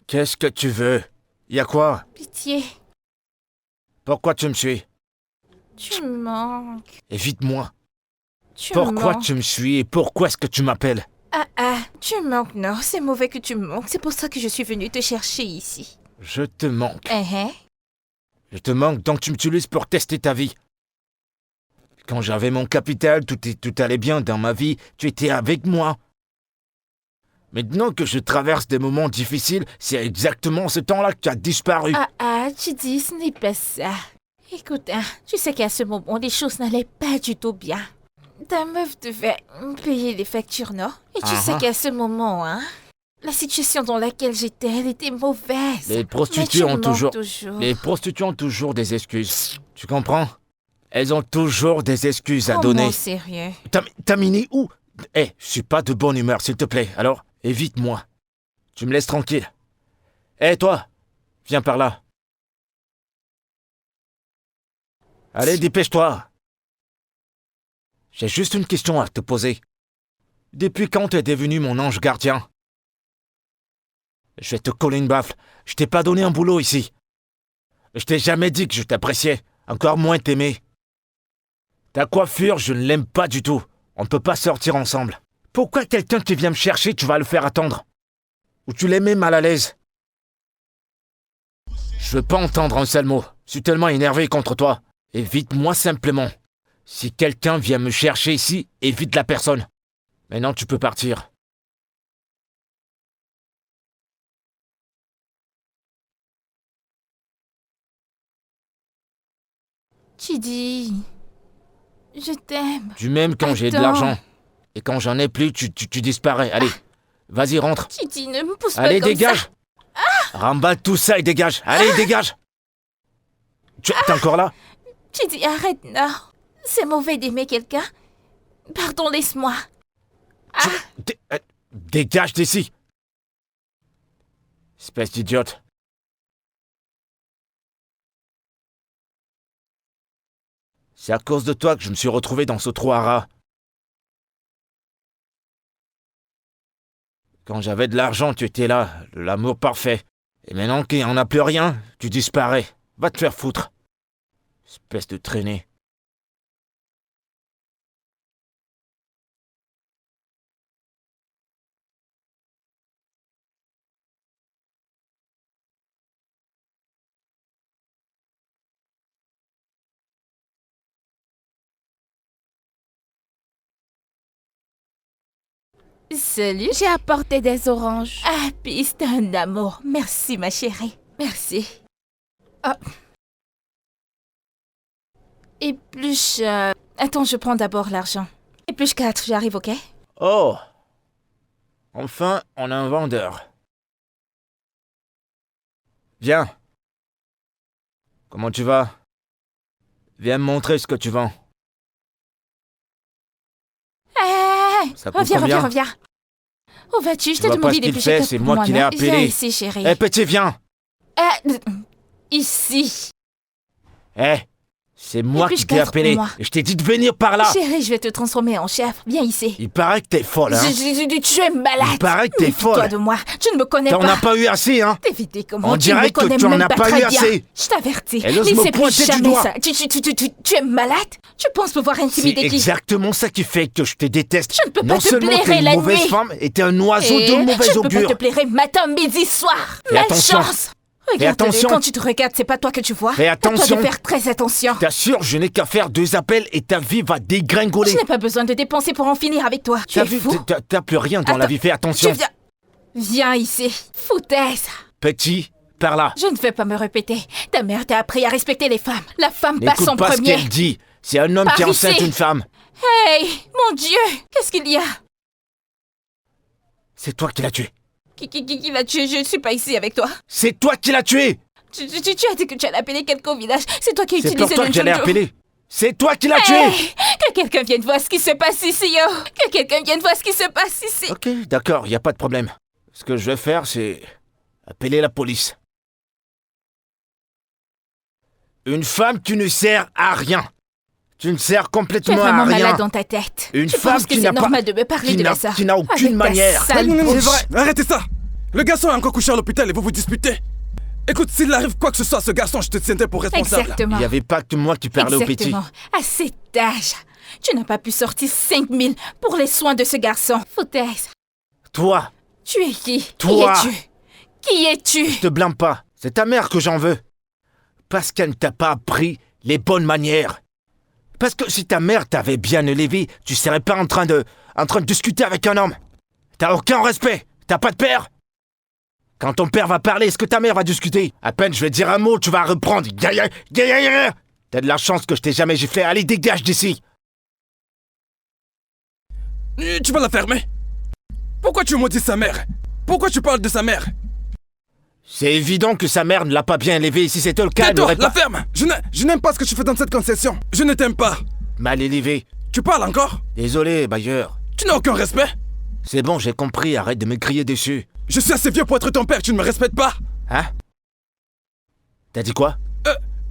Qu'est-ce que tu veux? Y a quoi? Pitié, Pourquoi tu me suis? tu me manques. Évite-moi. Tu me Pourquoi manques. tu me suis et pourquoi est-ce que tu m'appelles? Tu me manques, non? C'est mauvais que tu me manques. C'est pour ça que je suis venue te chercher ici. Je te manque. Hein? Je te manque donc tu m'utilises pour tester ta vie. Quand j'avais mon capital, tout allait bien dans ma vie, tu étais avec moi. Maintenant que je traverse des moments difficiles, c'est exactement ce temps-là que tu as disparu. Tu dis, ce n'est pas ça. Écoute, tu sais qu'à ce moment, les choses n'allaient pas du tout bien. Ta meuf devait payer les factures, non? Et tu sais qu'à ce moment, la situation dans laquelle j'étais, elle était mauvaise. Les Mais prostituées tu me ont manques toujours... toujours. Les prostituées ont toujours des excuses. Tu comprends? Elles ont toujours des excuses à Oh, donner. mon sérieux. T'as miné où? Je suis pas de bonne humeur, s'il te plaît. Alors, évite-moi. Tu me laisses tranquille. Toi, viens par là. Allez, dépêche-toi. J'ai juste une question à te poser. Depuis quand t'es devenu mon ange gardien? Je vais te coller une baffe. Je t'ai pas donné un boulot ici. Je t'ai jamais dit que je t'appréciais, encore moins t'aimer. Ta coiffure, je ne l'aime pas du tout. On ne peut pas sortir ensemble. Pourquoi quelqu'un qui vient me chercher, tu vas le faire attendre? Ou tu les mets mal à l'aise? Je veux pas entendre un seul mot. Je suis tellement énervé contre toi. Évite-moi simplement. Si quelqu'un vient me chercher ici, évite la personne. Maintenant, tu peux partir. Chidi, je t'aime. Tu m'aimes quand j'ai de Attends. l'argent. Et quand j'en ai plus, tu disparais. Allez, vas-y, rentre. Chidi, ne me pousse Allez, pas comme dégage. ça. Remballe tout ça et dégage. Allez, dégage. T'es encore là? Chidi, arrête, non. C'est mauvais d'aimer quelqu'un. Pardon, laisse-moi. Dégage d'ici. Espèce d'idiote. C'est à cause de toi que je me suis retrouvé dans ce trou à rats. Quand j'avais de l'argent, tu étais là, l'amour parfait. Et maintenant qu'il n'y en a plus rien, tu disparais. Va te faire foutre. Espèce de traînée. Salut. J'ai apporté des oranges. Ah, piste, un amour. Merci, ma chérie. Merci. Ah. Épluche... Attends, je prends d'abord l'argent. Épluche 4, j'arrive, ok? Oh! Enfin, on a un vendeur. Viens. Comment tu vas? Viens me montrer ce que tu vends. Hé, Ça coûte reviens, combien? reviens. Où vas-tu? Je Tu t'ai vois pas demandé ce qu'il d'éplucher fait, 4 c'est pour moi qui l'ai non? appelé. Viens ici, chérie. Eh, petit, viens! Ici. Eh, c'est moi Épluche qui t'ai 4 appelé. pour moi. Et je t'ai dit de venir par là. Chérie, je vais te transformer en chef. Viens ici. Il paraît que t'es folle, hein? Tu es malade. Il paraît que t'es Méfie-toi folle. de moi. Tu ne me connais T'en pas. as pas eu assez, hein? Évitez comment On tu ne me dirait que connais tu en même as pas pas très eu bien. assez. Je t'avertis. Elle ose me Laissez plus pointer du jamais doigt. ça. Tu es malade? Tu penses pouvoir C'est intimider qui? exactement ça qui fait que je te déteste. Je ne peux pas non te seulement t'es blairer une la mauvaise nuit. femme, et t'es un oiseau Et de mauvaise je ne peux pas augure. te blairer matin, midi, soir. Fais attention. Malchance. Fais attention. Regarde, quand tu te regardes, c'est pas toi que tu vois. Fais À toi attention. de faire très attention. T'assures, je n'ai qu'à faire 2 appels et ta vie va dégringoler. Je n'ai pas besoin de dépenser pour en finir avec toi. Tu T'as es vu, fou. t'as plus rien dans la Attends, vie, fais attention. Tu viens... Viens ici. Foutaise. Petit, par là. Je ne vais pas me répéter. Ta mère t'a appris à respecter les femmes. La femme passe en N'écoute pas ce premier. qu'elle dit. C'est un homme Par qui enceinte ici. une femme. Hey, mon Dieu, qu'est-ce qu'il y a? C'est toi qui l'as tué. Qui l'a tué? Je ne suis pas ici avec toi. C'est toi qui l'as tué. Tu as dit que tu allais appeler quelqu'un au village. C'est toi qui as C'est utilisé pour toi le que j'allais Jojo. appeler. C'est toi qui l'as tué. Hey, que quelqu'un vienne voir ce qui se passe ici, yo. Que quelqu'un vienne voir ce qui se passe ici. Ok, d'accord, y a pas de problème. Ce que je vais faire, c'est appeler la police. Une femme, tu ne sers à rien. Tu ne sers Tu es complètement vraiment à rien. malade dans ta tête. Une tu femme penses que qui c'est n'a pas- normal de me parler qui de n'a- la sorte. qui n'a aucune Avec ta manière. sale Non, bouche. c'est vrai, arrêtez ça. Le garçon est encore couché à l'hôpital et vous vous disputez. Écoute, s'il arrive quoi que ce soit à ce garçon, je te tiendrai pour responsable. Exactement. Il n'y avait pas que moi qui parlais au petit. Exactement. À cet âge, tu n'as pas pu sortir 5 000 pour les soins de ce garçon. Foutaise. Toi, Tu es qui? Toi. Qui es-tu? Qui es-tu? je te blâme pas. C'est ta mère que j'en veux. Parce qu'elle ne t'a pas appris les bonnes manières. Parce que si ta mère t'avait bien élevé, tu serais pas en train de discuter avec un homme. T'as aucun respect. T'as pas de père. Quand ton père va parler, est-ce que ta mère va discuter? À peine je vais dire un mot, tu vas reprendre. T'as de la chance que je t'ai jamais giflé. Allez, dégage d'ici. Tu vas la fermer. Pourquoi tu maudis sa mère? Pourquoi tu parles de sa mère? C'est évident que sa mère ne l'a pas bien élevé. Si c'était le cas, elle Tais-toi, n'aurait la pas ferme. Je n'aime pas ce que tu fais dans cette concession. Je ne t'aime pas. mal élevé. Tu parles encore? Désolé, bailleur. Tu n'as aucun respect? C'est bon, j'ai compris. Arrête de me crier dessus. Je suis assez vieux pour être ton père, tu ne me respectes pas. Hein? T'as dit quoi?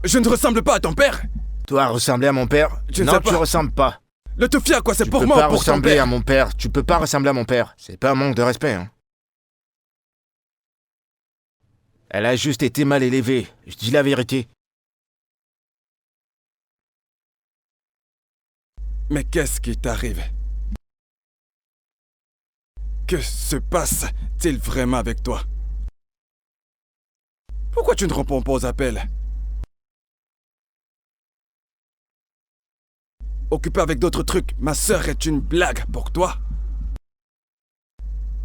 Je ne ressemble pas à ton père. Toi, ressembler à mon père? Je ne Non, sais tu pas. ressembles pas. Le touffi à quoi? C'est Tu pour peux moi pas ou pour ton ressembler père? à mon père. Tu peux pas ressembler à mon père. C'est pas un manque de respect, hein. Elle a juste été mal élevée. Je dis la vérité. Mais qu'est-ce qui t'arrive? Que se passe-t-il vraiment avec toi? Pourquoi tu ne réponds pas aux appels? Occupé avec d'autres trucs, ma sœur est une blague pour toi.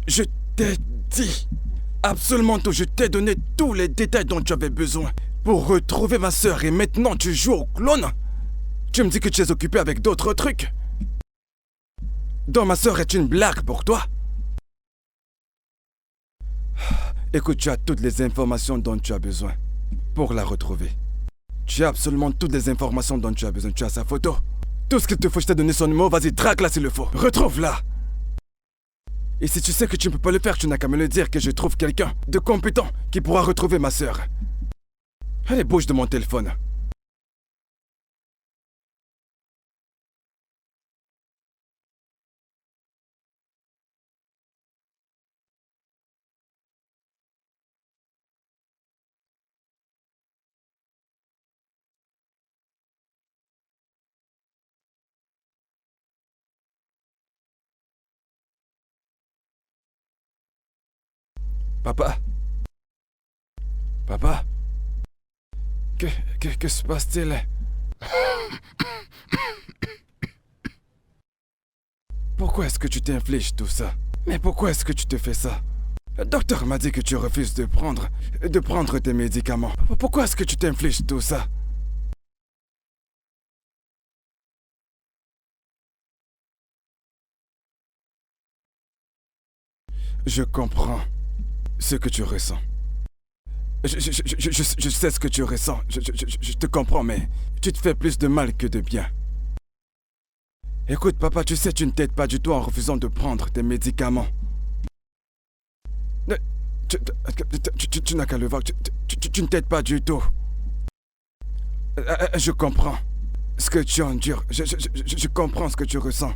Je t'ai dit absolument tout, je t'ai donné tous les détails dont tu avais besoin pour retrouver ma sœur et maintenant tu joues au clone? Tu me dis que tu es occupé avec d'autres trucs. Donc ma sœur est une blague pour toi. Écoute, tu as toutes les informations dont tu as besoin pour la retrouver. Tu as absolument toutes les informations dont tu as besoin. Tu as sa photo. Tout ce qu'il te faut, je t'ai donné son numéro. Vas-y, traque-la s'il le faut. Retrouve-la. Et si tu sais que tu ne peux pas le faire, tu n'as qu'à me le dire que je trouve quelqu'un de compétent qui pourra retrouver ma sœur. Allez, bouge de mon téléphone. Papa? Papa? Que se passe-t-il? Pourquoi est-ce que tu t'infliges tout ça? Mais pourquoi est-ce que tu te fais ça? Le docteur m'a dit que tu refuses de prendre tes médicaments. Pourquoi est-ce que tu t'infliges tout ça? Je comprends ce que tu ressens. Je sais ce que tu ressens. Je te comprends, mais tu te fais plus de mal que de bien. Écoute, papa, tu sais, tu ne t'aides pas du tout en refusant de prendre tes médicaments. Tu n'as qu'à le voir. Tu ne t'aides pas du tout. Je comprends ce que tu endures. Je comprends ce que tu ressens.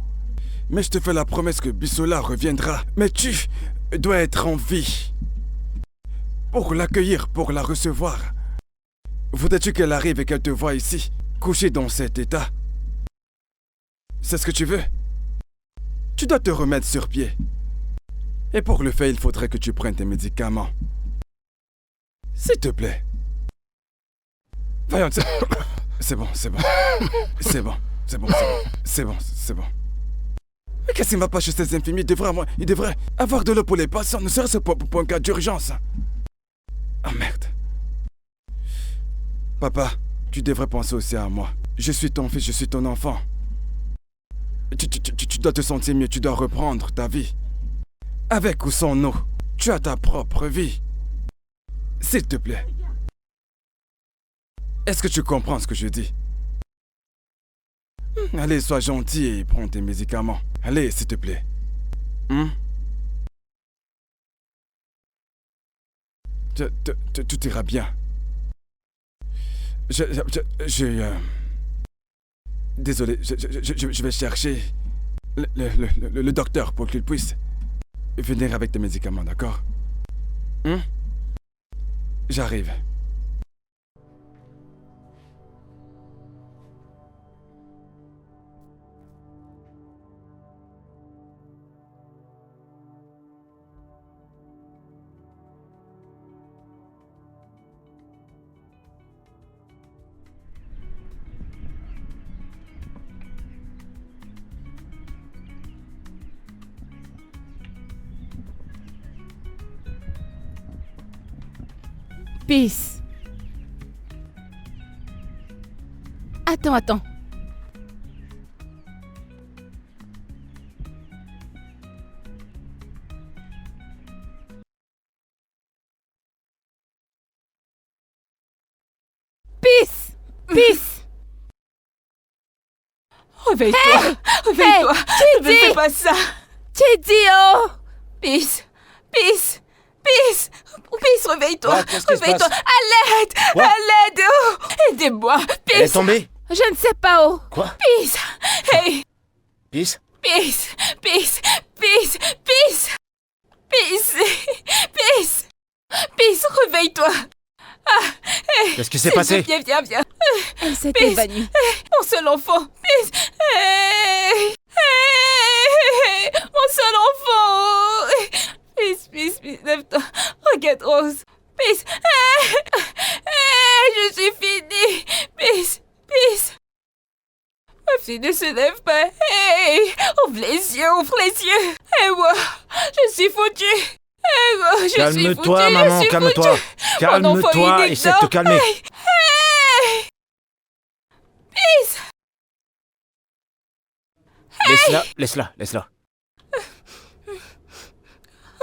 Mais je te fais la promesse que Bisola reviendra. Mais tu dois être en vie. Pour l'accueillir, pour la recevoir. Voudrais-tu qu'elle arrive et qu'elle te voie ici, couchée dans cet état? C'est ce que tu veux? Tu dois te remettre sur pied. Et pour le faire, il faudrait que tu prennes tes médicaments. S'il te plaît. Voyons, c'est bon. C'est bon. Mais qu'est-ce qui ne va pas chez ces infirmiers? Il devrait avoir de l'eau pour les patients, ne serait-ce que pour un cas d'urgence. Ah merde. Papa, tu devrais penser aussi à moi. Je suis ton fils, je suis ton enfant. Tu dois te sentir mieux, tu dois reprendre ta vie. Avec ou sans nous, tu as ta propre vie. S'il te plaît. Est-ce que tu comprends ce que je dis? Allez, sois gentil et prends tes médicaments. Allez, s'il te plaît. Tout ira bien. Désolé, je vais chercher le docteur pour qu'il puisse venir avec tes médicaments, d'accord? J'arrive. Peace. Attends. Peace. Réveille-toi. Réveille-toi. Ne me fais pas ça. Chidio. Peace, réveille-toi. Quoi? Qu'est-ce qui se Réveille-toi. passe? À l'aide. Quoi? À l'aide. Oh. Aidez-moi. Elle est Peace. tombée? Je ne sais pas, oh. Quoi? Peace. Hey. Peace? Peace. Réveille-toi. Qu'est-ce qui s'est passé? Viens. Elle s'est Peace. évanouie. Mon seul enfant. Peace. Hey. Mon seul enfant. Peace. Lève-toi. Regarde Rose. Peace. Je suis finie. Peace. Ma fille ne se lève pas. Hey. Ouvre les yeux. Et moi, je suis foutue. Calme-toi, maman, calme-toi. Calme-toi, essaie de te calmer. Peace. Laisse-la, laisse-la, laisse-la.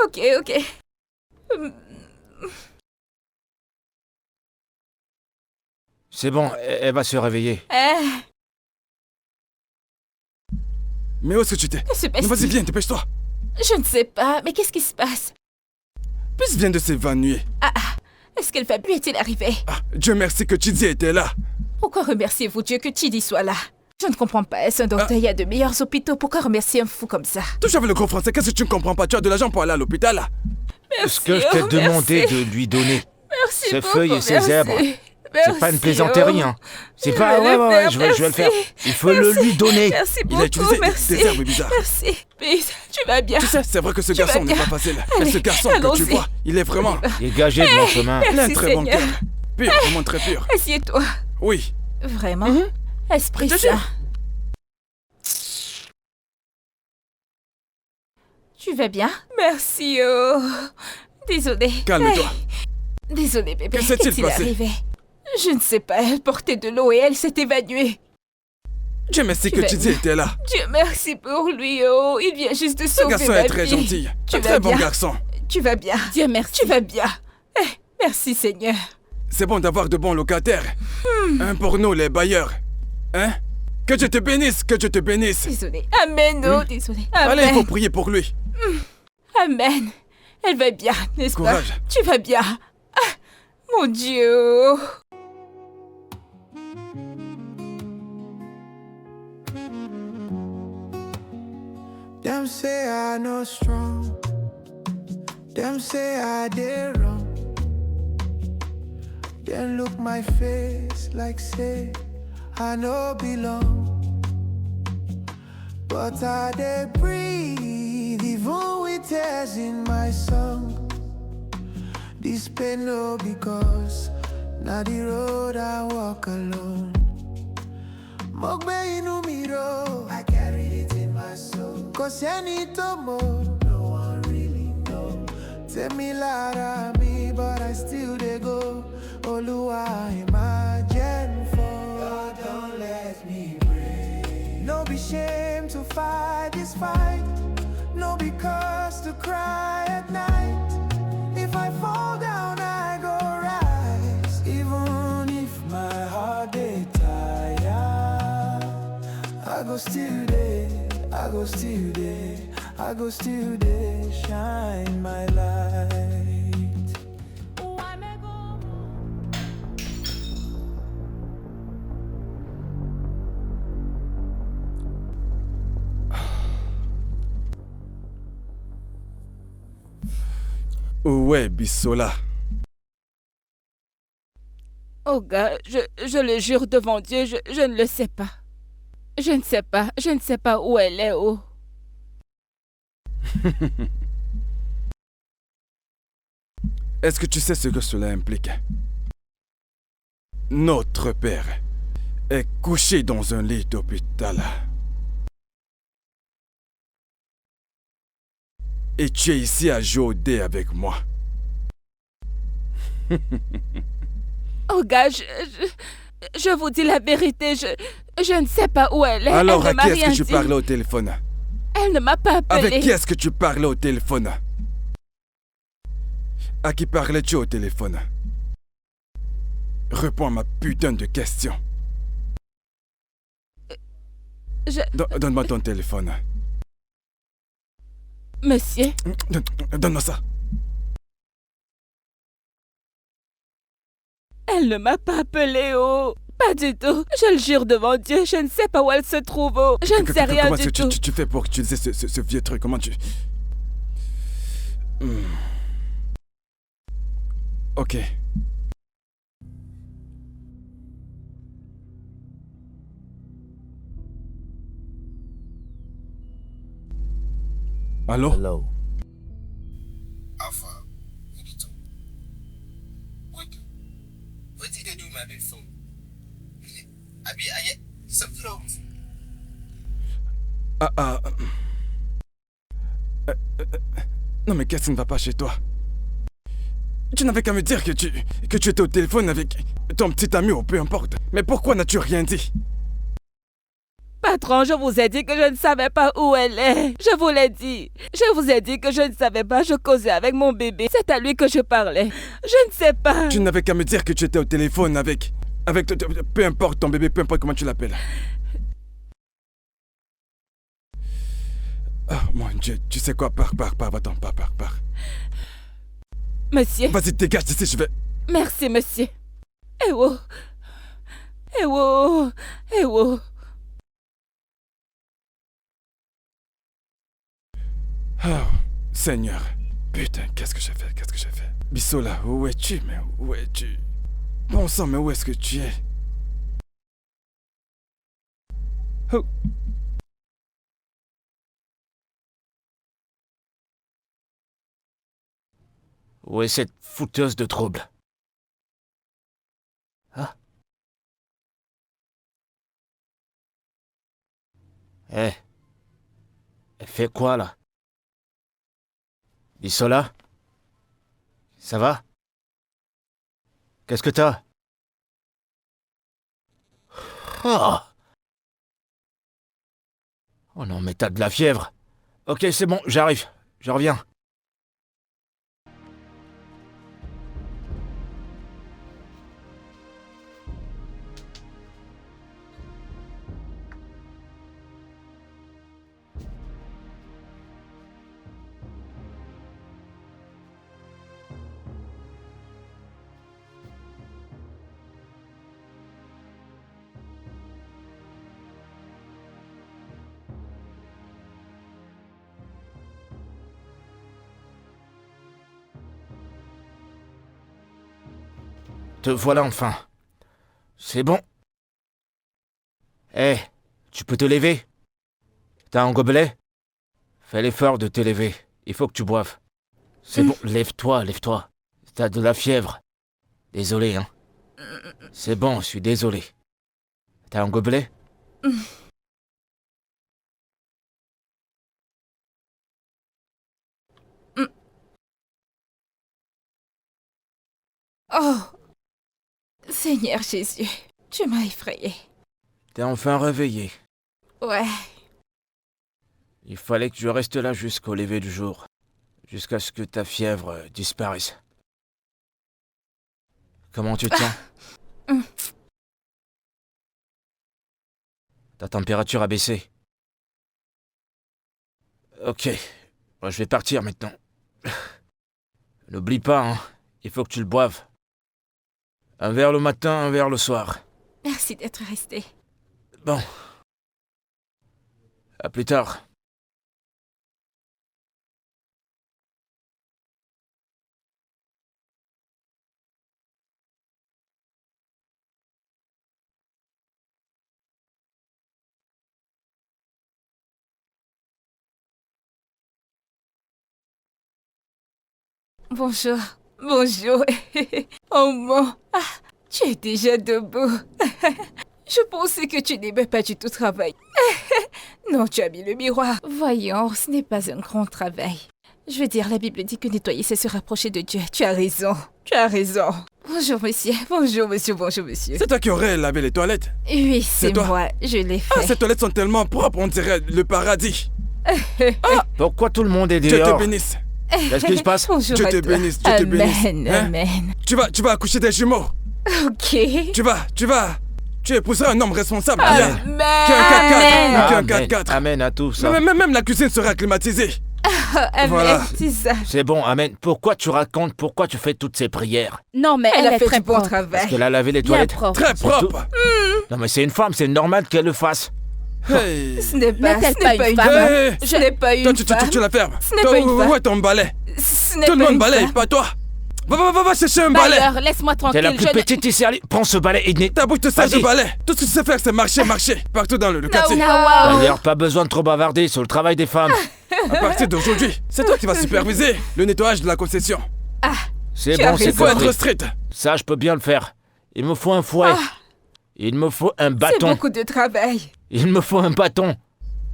Ok, ok. C'est bon, elle va se réveiller. Mais où est-ce que tu t'es? Que se Non, passe-t-il? vas-y, viens, dépêche-toi. Je ne sais pas, mais qu'est-ce qui se passe? Puss vient de s'évanouir. Est-ce qu'elle va mieux est-il arrivé? Ah, Dieu merci que Chidi était là. Pourquoi remerciez-vous Dieu que Chidi soit là? Je ne comprends pas. Est-ce un docteur? Il y a de meilleurs hôpitaux. Pourquoi remercier un fou comme ça? Touche avec le gros français, qu'est-ce que tu ne comprends pas? Tu as de l'argent pour aller à l'hôpital là? Ce que je t'ai oh, demandé merci. de lui donner. Merci Ses beaucoup, feuilles et ses merci. zèbres. C'est pas une Merci, plaisanterie, oh. hein. C'est Je pas... vais Ouais, le je faire, vais le faire. merci. Il faut le lui donner. Merci Il beaucoup, a utilisé merci. des herbes bizarres. Merci. Peace, tu vas bien. Tu sais, c'est vrai que ce Tu vas garçon n'est bien. pas facile. Mais Allez, ce garçon que tu allons-y. vois, il est vraiment... Dégagez de mon chemin. Il a un Merci, très bon Seigneur. cœur. Pur, vraiment très pur. Assieds-toi. Oui. Vraiment? Esprit Je te Saint. jure. Tu vas bien? Merci, oh. Désolée. Calme-toi. Désolée, bébé. Que s'est-il Qu'est-il passé? arrivé? Je ne sais pas. Elle portait de l'eau et elle s'est évanouie. Dieu merci Tu que vas Chidi bien. était là. Dieu merci pour lui, oh. Il vient juste de Ce sauver garçon ma est très vie. gentil. Tu Un vas très bon bien? garçon. Tu vas bien? Dieu merci. Tu vas bien? Merci, Seigneur. C'est bon d'avoir de bons locataires. Un pour nous, les bailleurs. Hein? Que Dieu te bénisse, que Dieu te bénisse. Désolée. Amen, oh. Désolée. Amen. Allez, il faut prier pour lui. Amen. Elle va bien, n'est-ce pas? Courage. Tu vas bien? Ah, mon Dieu. Them say I no strong. Them say I did wrong. Then look my face like say I no belong. But I dey breathe even with tears in my song. This pain no because now the road I walk alone. Mogbe inu mi ro, I carried it in my soul. Cause any tomorrow, no one really know. Tell me lara me, but I still dey go. Oluwa imagine for. God don't let me break. No be shame to fight this fight. No be cause to cry at night. If I fall down, I go rise. Even if my heart dey tired, I go still there, I go still there, I go still there, shine my light. Ouais, Bissola. Oh gars, je le jure devant Dieu, je ne le sais pas. Je ne sais pas, je ne sais pas où elle est, oh. Est-ce que tu sais ce que cela implique? Notre père est couché dans un lit d'hôpital. Et tu es ici à jouer au dé avec moi. Oh gars, je vous dis la vérité, je ne sais pas où elle est. Alors elle à ne m'a qui est-ce rien que tu dit. parlais au téléphone? Elle ne m'a pas appelé. Avec qui est-ce que tu parlais au téléphone? À qui parlais-tu au téléphone? Réponds à ma putain de question. Donne-moi ton téléphone. Monsieur, Donne-moi ça. elle ne m'a pas appelé, oh. Pas du tout. Je le jure devant Dieu, je ne sais pas où elle se trouve, oh. Je ne sais rien Comment du est-ce tout. que tu fais pour utiliser ce vieux truc? Comment tu... Ok. Allô? Hello. Alpha, Nikito. What? What did I do my big phone? I some clothes. Non mais qu'est-ce qui ne va pas chez toi? Tu n'avais qu'à me dire que tu étais au téléphone avec ton petit ami ou peu importe. Mais pourquoi n'as-tu rien dit? Patron, je vous ai dit que je ne savais pas où elle est. Je vous l'ai dit. Je vous ai dit que je ne savais pas. Je causais avec mon bébé. C'est à lui que je parlais. Je ne sais pas. Tu n'avais qu'à me dire que tu étais au téléphone avec peu importe ton bébé, peu importe comment tu l'appelles. Oh mon Dieu, tu sais quoi, pars, va-t'en, pars. Monsieur. Vas-y, dégage d'ici, je vais... Merci, monsieur. Eh oh. Eh oh. Eh oh. Oh, Seigneur. Putain, qu'est-ce que j'ai fait? Bissola, où es-tu? Mais où es-tu? Bon sang, mais où est-ce que tu es? Oh. Où est cette fouteuse de trouble? Ah. Eh. Elle fait quoi, là? Bissola? Ça va? Qu'est-ce que t'as? Oh! Oh non, mais t'as de la fièvre. Ok, c'est bon, j'arrive. Je reviens. Te voilà enfin. C'est bon. Eh, tu peux te lever? T'as un gobelet? Fais l'effort de te lever. Il faut que tu boives. C'est bon, lève-toi. T'as de la fièvre. Désolé, hein. C'est bon, je suis désolé. T'as un gobelet? Oh, Seigneur Jésus, tu m'as effrayée. T'es enfin réveillé. Ouais. Il fallait que je reste là jusqu'au lever du jour. Jusqu'à ce que ta fièvre disparaisse. Comment tu te sens? Ta température a baissé. Ok. Moi, je vais partir maintenant. N'oublie pas, hein. Il faut que tu le boives. Un verre le matin, un verre le soir. Merci d'être resté. Bon. À plus tard. Bonjour. Oh mon. Ah, tu es déjà debout. Je pensais que tu n'aimais pas du tout travailler. Non, tu as mis le miroir. Voyons, ce n'est pas un grand travail. Je veux dire, la Bible dit que nettoyer, c'est se rapprocher de Dieu. Tu as raison. Bonjour, monsieur. C'est toi qui aurais lavé les toilettes? Oui, c'est toi? moi. Je l'ai fait. Ah, ces toilettes sont tellement propres, on dirait le paradis. Pourquoi tout le monde est Dieu dehors? te bénisse. Qu'est-ce qui se passe? Bonjour Dieu à te toi. bénisse, Dieu te bénisse. Amen, Hein? amen. Tu vas accoucher des jumeaux. Ok. Tu épouseras un homme responsable. Amen. Qui a un 4x4. Qui a un Amen. 4x4. Amen à tout ça. Même la cuisine sera climatisée. Amen, Voilà. c'est ça. C'est bon, Amen. Pourquoi tu racontes? Pourquoi tu fais toutes ces prières? Non, mais Elle a fait très du bon propre. travail. Parce qu'elle a lavé les Bien toilettes? propre. Très C'est propre. Non mais c'est une femme, c'est normal qu'elle le fasse. Hey. Ce n'est pas, N'est-elle ce n'est pas pas une une femme? femme. Hey. Je n'ai pas Toi, une tu femme. la fermes. Ce n'est Toi, pas une femme. où est ton balai? Ce n'est Tout le pas monde une balaye, femme. pas toi. Va chercher un balai. Bailleur, laisse-moi T'es tranquille. la plus je ne- petite ici, allez, prends ce balai et Ta bouche te sert de Vas-y. balai. Tout ce que tu sais faire, c'est marcher. Partout dans le quartier. D'ailleurs, pas besoin de trop bavarder sur le travail des femmes. À partir d'aujourd'hui, c'est toi qui vas superviser le nettoyage de la concession. C'est Tu as bon, c'est raison. Faut compris. être strict. Ça, je peux bien le faire. Il me faut un fouet. Il me faut un C'est bâton. beaucoup de travail. Il me faut un bâton.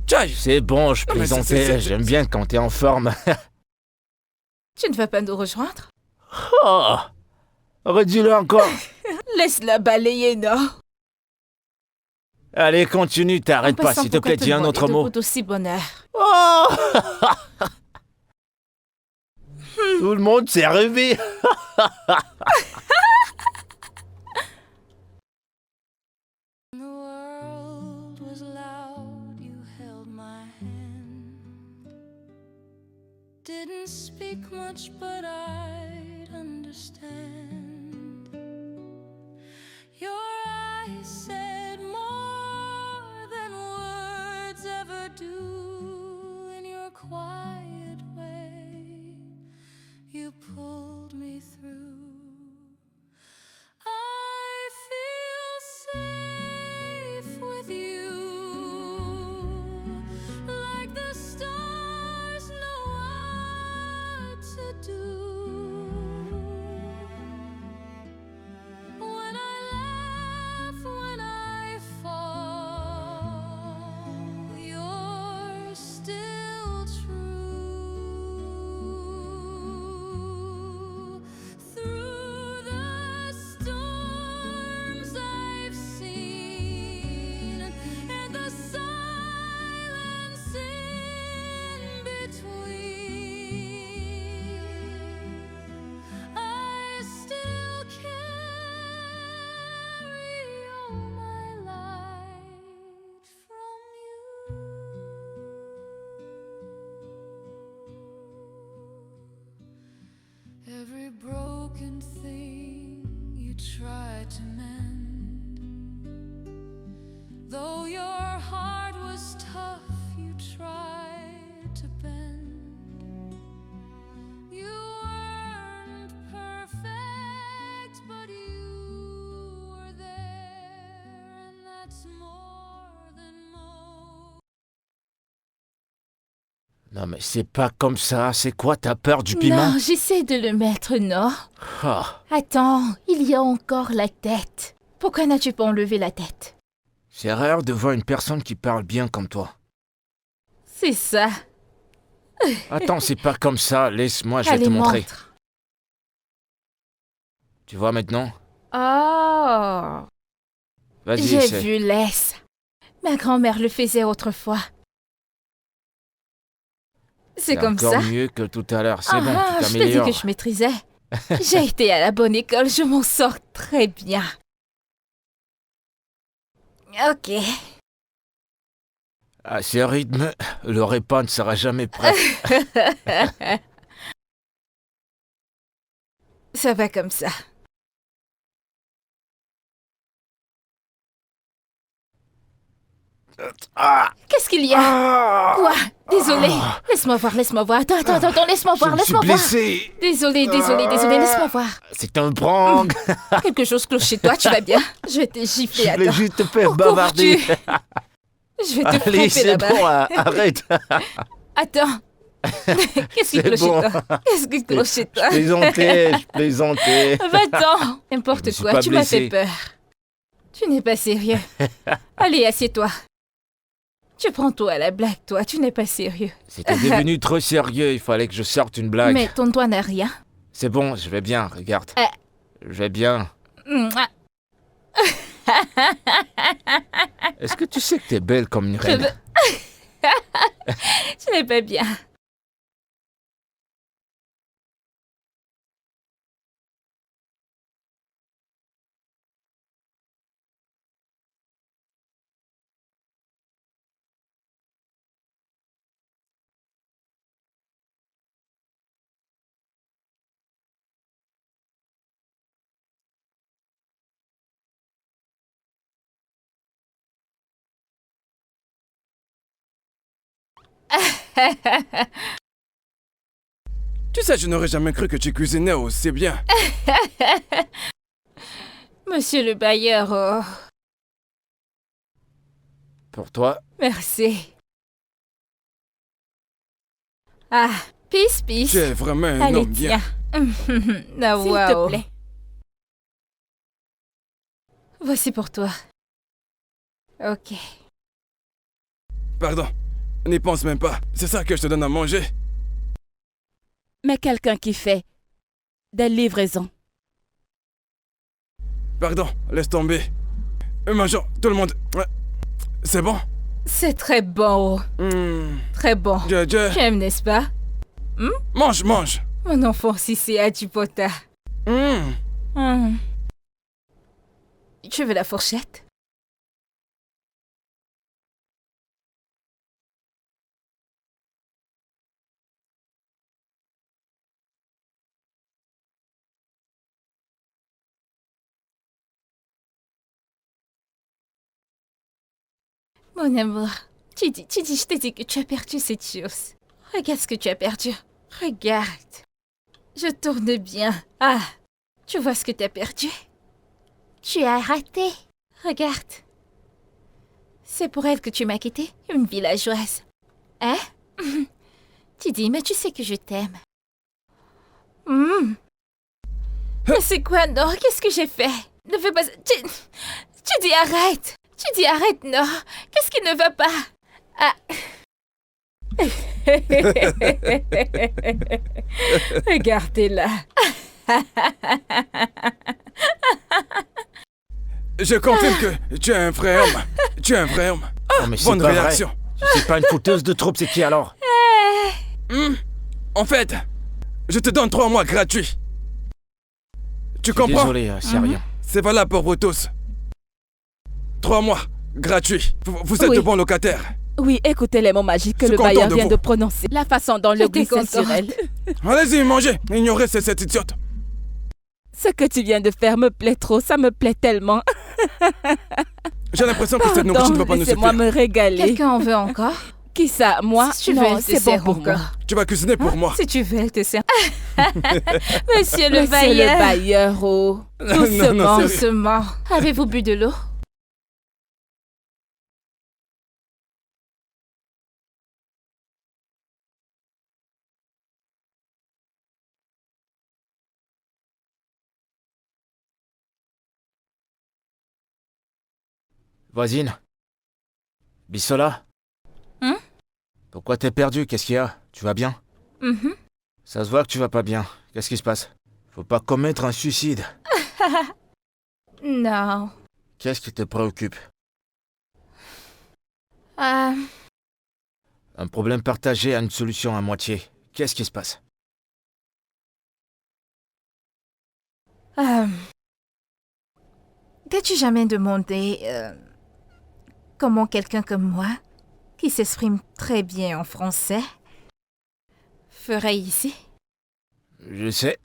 Tchaï. C'est bon, je Non, mais c'est- plaisantais. J'aime bien quand t'es en forme. Tu ne vas pas nous rejoindre? Oh, redis-le encore. Laisse-la balayer, non? Allez, continue, t'arrêtes En pas, passant, s'il te plaît, pourquoi dis un te autre demander mot. de d'aussi bonheur? Oh Tout le monde s'est rêvé. The world was loud, you held my hand. Didn't speak much, but I'd understand. Your eyes said more than words ever do. In your quiet way, you pulled me through. I feel safe with you, like the stars know what to do. When I laugh, when I fall, you're still true. Through the storms I've seen and the silence in between, I still carry all my light from you. Every broken thing you tried to mend, though your heart was tough, you tried to bend. You weren't perfect, but you were there, and that's more than most. Non mais c'est pas comme ça, c'est quoi, t'as peur du piment? Non, j'essaie de le mettre, non? Ah, Attends, il y a encore la tête. Pourquoi n'as-tu pas enlevé la tête? c'est rare de voir une personne qui parle bien comme toi. C'est ça. Attends, c'est pas comme ça, laisse-moi, je vais Allez, te montrer. montre. Tu vois maintenant? Oh, Vas-y, j'ai essaie. vu, laisse. Ma grand-mère le faisait autrefois. C'est comme encore ça. mieux que tout à l'heure, c'est bon, Ah, tu je te dis t'améliores. que je maîtrisais. J'ai été à la bonne école, je m'en sors très bien. Ok. À ce rythme, le repas ne sera jamais prêt. Ça va comme ça. Ah, Qu'est-ce qu'il y a? ah, Quoi? Désolé. Laisse-moi voir, laisse-moi voir. Attends, laisse-moi je voir, me suis laisse-moi voir. blessé. Désolé, laisse-moi voir. C'est un prank. Quelque chose cloche chez toi, tu vas bien? Je vais te gifler, Je voulais attends. juste te faire Où bavarder. cours-tu? Je vais te Allez, frapper c'est là-bas. bon, arrête. Attends. Qu'est-ce qui C'est cloche bon. chez toi? Qu'est-ce qui cloche chez toi? Je plaisantais. Va-t'en. Je N'importe me suis quoi, pas tu m'as fait blessé. peur. Tu n'es pas sérieux. Allez, assieds-toi. Tu prends tout à la blague, toi, tu n'es pas sérieux. C'était devenu trop sérieux, il fallait que je sorte une blague. Mais ton doigt n'a rien. C'est bon, je vais bien, regarde. Je vais bien. Mouah. Est-ce que tu sais que t'es belle comme une reine? Tu n'es pas bien. Tu sais, je n'aurais jamais cru que tu cuisinais aussi bien. Monsieur le bailleur, oh, Pour toi, merci. Ah, peace, peace. Tu es vraiment un Allez, homme bien. tiens. Ah, S'il wow. te plaît. Voici pour toi. Ok. Pardon, n'y pense même pas. C'est ça que je te donne à manger. Mais quelqu'un qui fait des livraisons. Pardon, laisse tomber. Mangeons, tout le monde. C'est bon? C'est très bon. Très bon. Tu aimes, n'est-ce pas? Mange, mange. Mon enfant, si c'est Adjipota. Tu veux la fourchette? Mon amour, tu dis, je t'ai dit que tu as perdu cette chose. Regarde ce que tu as perdu. Regarde. Je tourne bien. Ah, tu vois ce que tu as perdu? Tu as raté. Regarde. C'est pour elle que tu m'as quitté, une villageoise. Hein? Tu dis, mais tu sais que je t'aime. Mais c'est quoi, non? Qu'est-ce que j'ai fait? Ne fais pas ça. Tu dis arrête. Tu dis arrête, non. Qu'est-ce qui ne va pas? Ah. Regardez-la. Je confirme que tu es un vrai homme. Tu es un vrai homme. Non, mais c'est Bonne pas réaction. vrai. C'est pas une fouteuse de troupe, c'est qui alors? En fait, je te donne 3 mois gratuits. Tu comprends? Désolé, c'est rien. C'est valable pour vous tous. 3 mois gratuits. Vous êtes Oui. de bons locataires. Oui, écoutez les mots magiques que Je suis le content bailleur de vient vous. de prononcer. La façon dont le J'étais glisse sur contente. elle. Allez-y, mangez. Ignorez cette idiote. Ce que tu viens de faire me plaît trop, ça me plaît tellement. J'ai l'impression que cette nourriture ne va pas nous laissez-moi suffire. me régaler. Quelqu'un en veut encore? Qui ça? Moi? Si tu veux, Non, elle te c'est bon sert pour encore. moi. Tu vas cuisiner pour moi. Si tu veux, elle te sert. Monsieur le Monsieur bailleur. le bailleur, oh. Non, Doucement. non, sérieux. Doucement. Avez-vous bu de l'eau? Voisine? Bissola? Pourquoi t'es perdu? Qu'est-ce qu'il y a? Tu vas bien? Ça se voit que tu vas pas bien. Qu'est-ce qui se passe? Faut pas commettre un suicide. Non. Qu'est-ce qui te préoccupe? Ah, Un problème partagé a une solution à moitié. Qu'est-ce qui se passe? t'as-tu jamais demandé comment quelqu'un comme moi, qui s'exprime très bien en français, ferait ici? Je sais.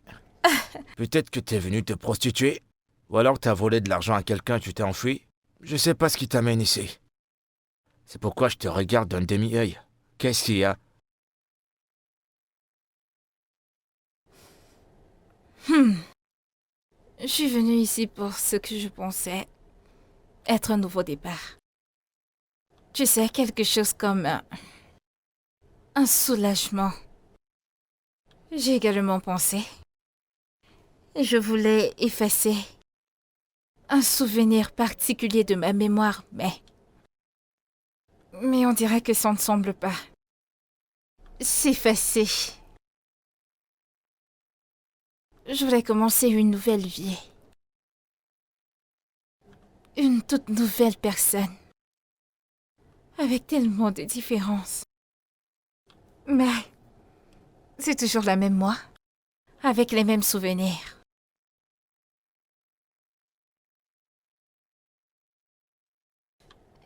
Peut-être que t'es venu te prostituer. Ou alors t'as volé de l'argent à quelqu'un et tu t'es enfui. Je sais pas ce qui t'amène ici. C'est pourquoi je te regarde d'un demi-œil. Qu'est-ce qu'il y a? Je suis venue ici pour ce que je pensais être un nouveau départ. Tu sais, quelque chose comme un soulagement. J'ai également pensé. Je voulais effacer un souvenir particulier de ma mémoire, mais on dirait que ça ne semble pas s'effacer. Je voulais commencer une nouvelle vie. Une toute nouvelle personne. Avec tellement de différences. Mais c'est toujours la même moi. Avec les mêmes souvenirs.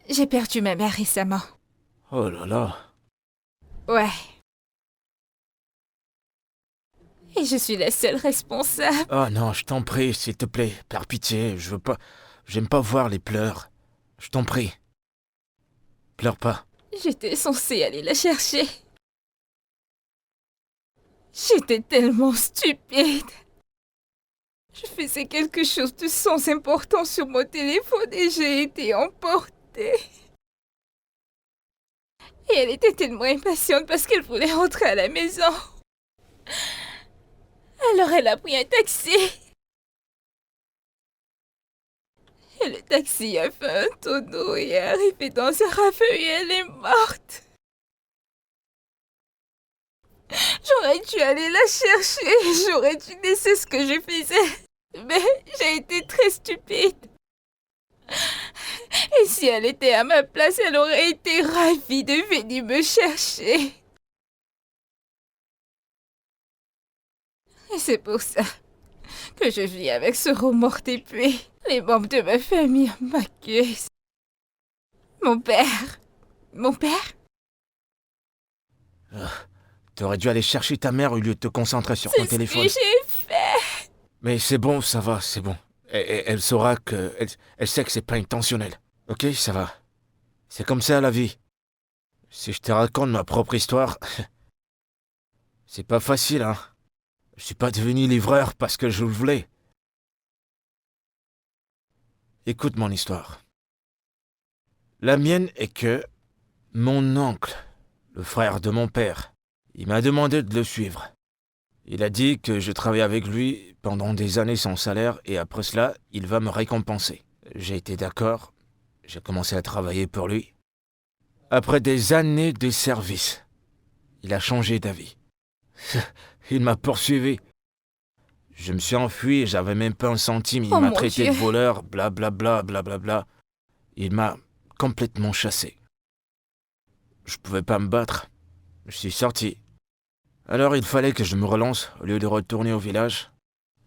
J'ai perdu ma mère récemment. Oh là là. Ouais. Et je suis la seule responsable. Oh non, je t'en prie, s'il te plaît. Par pitié, je veux pas... J'aime pas voir les pleurs. Je t'en prie. Pleure pas. J'étais censée aller la chercher. J'étais tellement stupide. Je faisais quelque chose de sans importance sur mon téléphone et j'ai été emportée. Et elle était tellement impatiente parce qu'elle voulait rentrer à la maison. Alors elle a pris un taxi. Et le taxi a fait un tonneau et est arrivé dans un ravin et elle est morte. J'aurais dû aller la chercher. J'aurais dû laisser ce que je faisais. Mais j'ai été très stupide. Et si elle était à ma place, elle aurait été ravie de venir me chercher. Et c'est pour ça que je vis avec ce remords épais. Les membres de ma famille m'accusent. Mon père. Mon père? T'aurais dû aller chercher ta mère au lieu de te concentrer sur ton C'est ce téléphone. que j'ai fait. Mais c'est bon, ça va, c'est bon. Elle saura que... Elle sait que c'est pas intentionnel. Ok, ça va. C'est comme ça la vie. Si je te raconte ma propre histoire... c'est pas facile, hein. Je suis pas devenu livreur parce que je le voulais. Écoute mon histoire. La mienne est que... mon oncle, le frère de mon père, il m'a demandé de le suivre. Il a dit que je travaillais avec lui pendant des années sans salaire et après cela, il va me récompenser. J'ai été d'accord. J'ai commencé à travailler pour lui. Après des années de service, il a changé d'avis. Il m'a poursuivi. Je me suis enfui et j'avais même pas un centime. Il Oh m'a mon traité Dieu. de voleur, blablabla, blablabla. Il m'a complètement chassé. Je pouvais pas me battre. Je suis sorti. Alors il fallait que je me relance au lieu de retourner au village.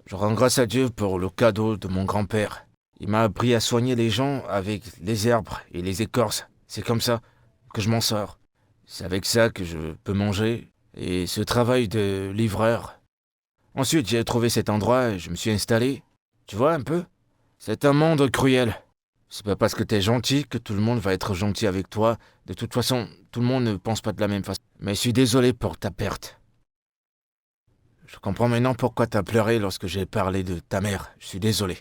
Je rends grâce à Dieu pour le cadeau de mon grand-père. Il m'a appris à soigner les gens avec les herbes et les écorces. C'est comme ça que je m'en sors. C'est avec ça que je peux manger et ce travail de livreur. Ensuite, j'ai trouvé cet endroit et je me suis installé. Tu vois un peu? C'est un monde cruel. C'est pas parce que t'es gentil que tout le monde va être gentil avec toi. De toute façon, tout le monde ne pense pas de la même façon. Mais je suis désolé pour ta perte. Je comprends maintenant pourquoi t'as pleuré lorsque j'ai parlé de ta mère. Je suis désolé.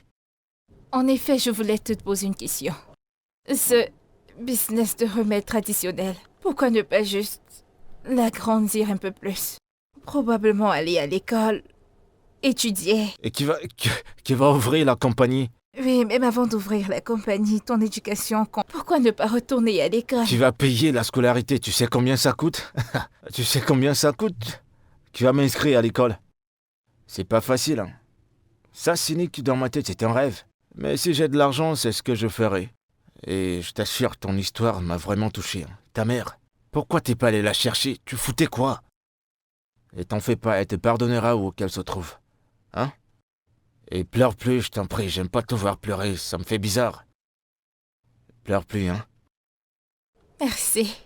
En effet, je voulais te poser une question. Ce business de remèdes traditionnels, pourquoi ne pas juste l'agrandir un peu plus? Probablement aller à l'école, étudier. Et qui va ouvrir la compagnie? Oui, même avant d'ouvrir la compagnie, ton éducation compte. Pourquoi ne pas retourner à l'école? Qui va payer la scolarité? Tu sais combien ça coûte? Tu sais combien ça coûte? Qui va m'inscrire à l'école? C'est pas facile, hein. Ça, cynique, dans ma tête, c'est un rêve. Mais si j'ai de l'argent, c'est ce que je ferai. Et je t'assure, ton histoire m'a vraiment touché. Hein. Ta mère, pourquoi t'es pas allé la chercher? Tu foutais quoi? Et t'en fais pas, elle te pardonnera où qu'elle se trouve. Hein? Et pleure plus, je t'en prie, j'aime pas te voir pleurer, ça me fait bizarre. Pleure plus, hein? Merci.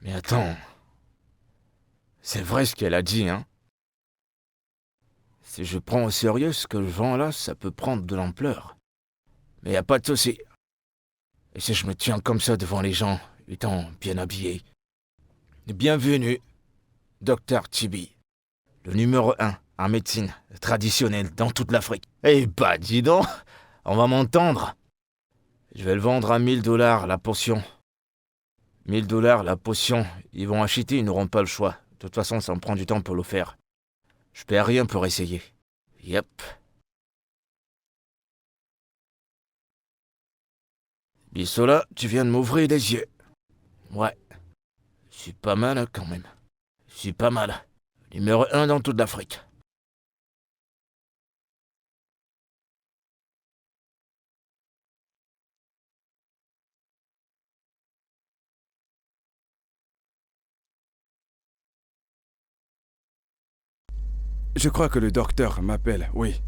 Mais attends. C'est vrai ce qu'elle a dit, hein? Si je prends au sérieux ce que je vends là, ça peut prendre de l'ampleur. Mais y a pas de souci. Et si je me tiens comme ça devant les gens, étant bien habillé. Bienvenue, Dr Tibi, le numéro 1 en médecine traditionnelle dans toute l'Afrique. Eh bah dis donc, on va m'entendre. Je vais le vendre à $1000 la potion. $1000 la potion, ils vont acheter, ils n'auront pas le choix. De toute façon, ça me prend du temps pour le faire. Je perds rien pour essayer. Yep. Bissola, tu viens de m'ouvrir les yeux. Ouais. Je suis pas mal hein, quand même. Je suis pas mal. Numéro 1 dans toute l'Afrique. Je crois que le docteur m'appelle, oui.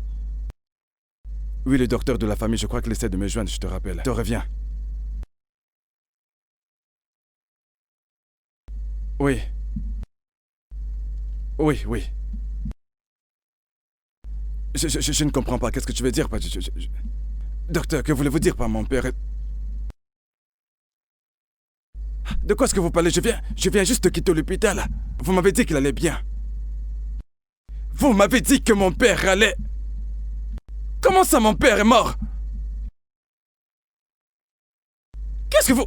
Oui, le docteur de la famille, je crois qu'il essaie de me joindre, je te rappelle. Je reviens. Oui. Oui, oui. Je ne comprends pas. Qu'est-ce que tu veux dire? Docteur, que voulez-vous dire par mon père? De quoi est-ce que vous parlez? Je viens juste de quitter l'hôpital. Vous m'avez dit qu'il allait bien. Vous m'avez dit que mon père allait... Comment ça, mon père est mort? Qu'est-ce que vous...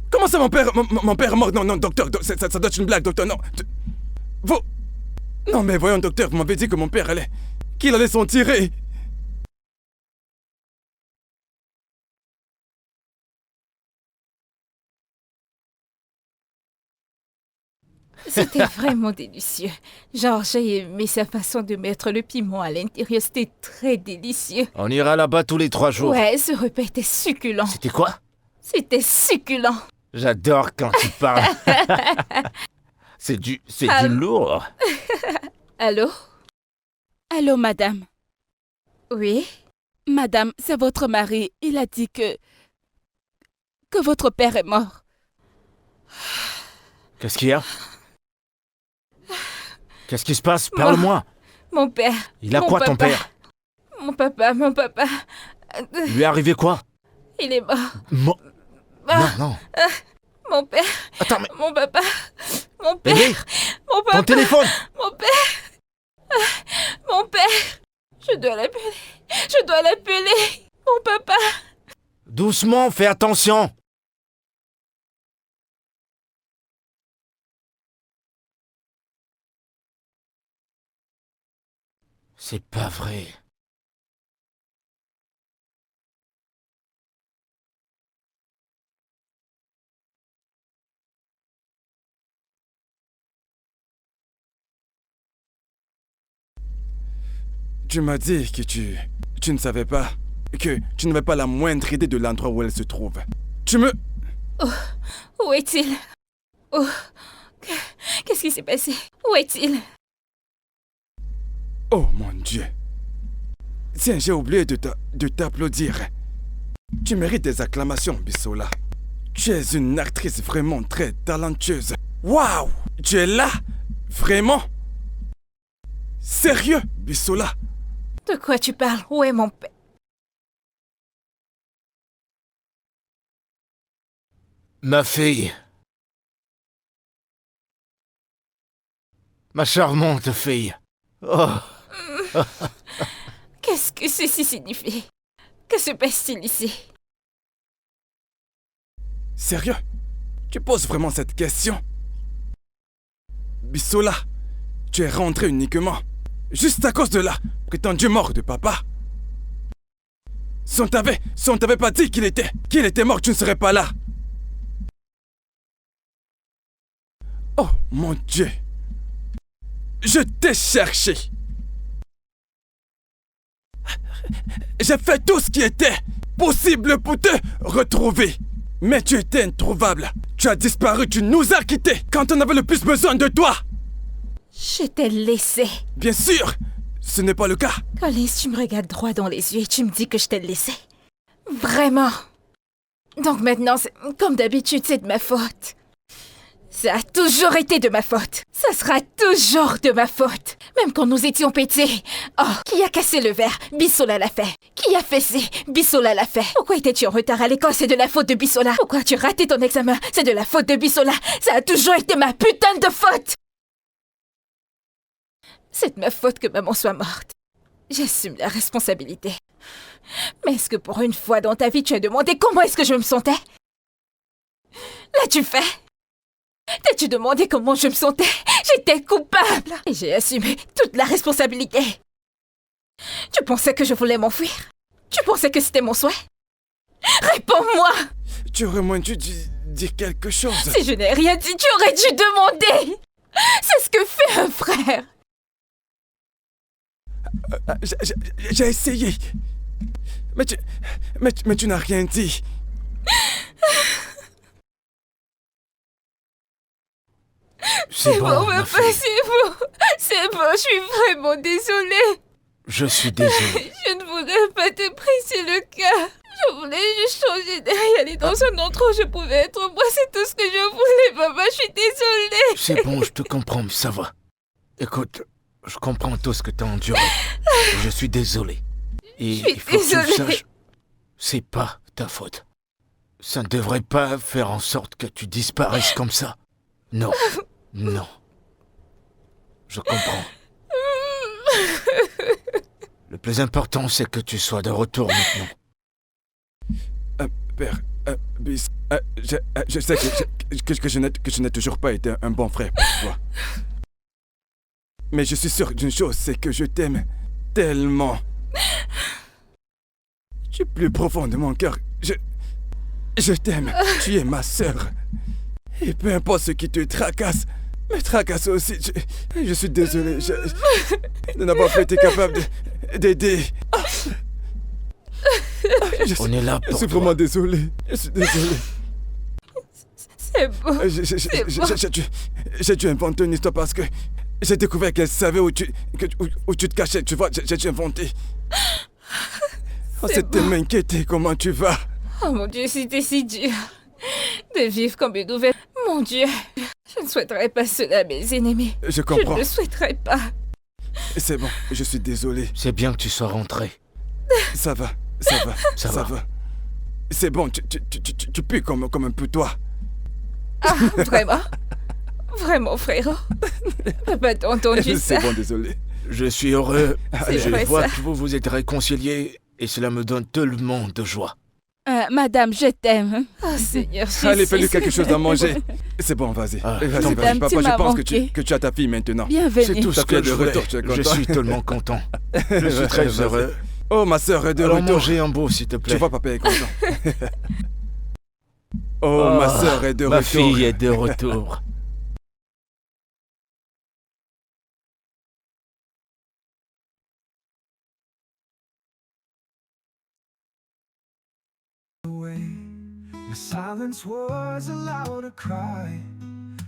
Comment ça, mon père est mort? Non, docteur, ça doit être une blague, docteur, non. Vous... Non, mais voyons, docteur, vous m'avez dit que mon père allait... Qu'il allait s'en tirer. C'était vraiment délicieux. Genre, j'ai aimé sa façon de mettre le piment à l'intérieur. C'était très délicieux. On ira là-bas tous les 3 jours. Ouais, ce repas était succulent. C'était quoi? C'était succulent. J'adore quand tu parles. C'est du lourd. Allô? Allô, madame. Oui? Madame, c'est votre mari. Il a dit que votre père est mort. Qu'est-ce qu'il y a? Qu'est-ce qui se passe? Parle-moi. Mon père. Il a quoi, ton père? Mon papa. Il lui est arrivé quoi? Il est mort. Non. Mon père. Attends, mais... Mon papa. Mon père. Bébé, Mon papa. ton téléphone! Mon père. Mon père. Je dois l'appeler. Mon papa. Doucement, fais attention. C'est pas vrai. Tu m'as dit que tu ne savais pas, que tu n'avais pas la moindre idée de l'endroit où elle se trouve. Où est-il? Qu'est-ce qui s'est passé? Où est-il? Oh mon Dieu. Tiens, j'ai oublié de t'applaudir. Tu mérites des acclamations, Bisola. Tu es une actrice vraiment très talentueuse. Waouh! Tu es là? Vraiment? Sérieux, Bisola? De quoi tu parles? Où est mon père? Ma fille. Ma charmante fille. Oh. Qu'est-ce que ceci signifie? Que se passe-t-il ici? Sérieux? Tu poses vraiment cette question? Bisola, tu es rentré uniquement juste à cause de la prétendue mort de papa. Si on t'avait pas dit qu'il était mort, tu ne serais pas là. Oh mon Dieu. Je t'ai cherché. J'ai fait tout ce qui était possible pour te retrouver. Mais tu étais introuvable. Tu as disparu, tu nous as quittés quand on avait le plus besoin de toi. Je t'ai laissé. Bien sûr, ce n'est pas le cas. Collins, tu me regardes droit dans les yeux et tu me dis que je t'ai laissé. Vraiment. Donc maintenant, comme d'habitude, c'est de ma faute. Ça a toujours été de ma faute. Ça sera toujours de ma faute. Même quand nous étions pétés. Oh, qui a cassé le verre? Bisola l'a fait. Qui a fessé? Bisola l'a fait. Pourquoi étais-tu en retard à l'école? C'est de la faute de Bisola. Pourquoi as-tu raté ton examen? C'est de la faute de Bisola. Ça a toujours été ma putain de faute. C'est de ma faute que maman soit morte. J'assume la responsabilité. Mais est-ce que pour une fois dans ta vie, tu as demandé comment est-ce que je me sentais? L'as-tu fait? T'as-tu demandé comment je me sentais? J'étais coupable et j'ai assumé toute la responsabilité. Tu pensais que je voulais m'enfuir? Tu pensais que c'était mon souhait? Réponds-moi! Tu aurais moins dû dire quelque chose. Si je n'ai rien dit, tu aurais dû demander! C'est ce que fait un frère! J'ai essayé. Mais tu n'as rien dit. C'est bon, ma fille. C'est bon, je suis vraiment désolée. Je suis désolé. Je ne voulais pas te briser le cœur. Je voulais juste changer d'air et aller dans un endroit où je pouvais être moi. C'est tout ce que je voulais, papa. Je suis désolée. C'est bon, je te comprends, mais ça va. Écoute, je comprends tout ce que t'as enduré. Je suis désolé. Et Je suis il faut que tu le désolée. saches, c'est pas ta faute. Ça ne devrait pas faire en sorte que tu disparaisses comme ça. Non, non. Je comprends. Le plus important, c'est que tu sois de retour maintenant. Père, Bis, je sais que je n'ai toujours pas été un bon frère pour toi. Mais je suis sûr d'une chose, c'est que je t'aime tellement. Du plus profond de mon cœur, je t'aime. Tu es ma sœur. Et peu importe ce qui te tracasse, me tracasse aussi. Je suis désolé de n'avoir pas été capable d'aider. On est là Je pour suis toi. vraiment désolé. Je suis désolé. C'est bon. J'ai dû inventer une histoire parce que j'ai découvert qu'elle savait où tu te cachais, tu vois, j'ai dû inventer. Oh, c'était m'inquiéter, comment tu vas? Oh mon Dieu, c'était si dur de vivre comme une nouvelle. Mon Dieu, je ne souhaiterais pas cela à mes ennemis. Je Je comprends. ne le souhaiterais pas. C'est bon, je suis désolé. C'est bien que tu sois rentré. Ça va. C'est bon, tu pues comme un putois. Ah, vraiment? Vraiment, frérot? Papa t'a entendu ça? C'est bon, désolé. Je suis heureux. C'est Je vrai, vois ça. que vous vous êtes réconciliés et cela me donne tellement de joie. Madame, je t'aime. Oh Seigneur Jésus. Allez, fais-lui quelque chose à manger. C'est bon, vas-y. Ah, Vas-y, tant vas-y. pis. Papa, Tu je m'as pense manqué. que tu as ta fille maintenant. Bienvenue. C'est tout Ta ce fille est que de je voulais. retour, tu es Je content? suis tellement content. Je suis très Vas-y. heureux. Oh, ma sœur est de Alors retour. mangez un beau, s'il te plaît. Tu vois, papa est content. Oh, ma sœur est de Ma retour. fille est de retour. Your silence was a louder cry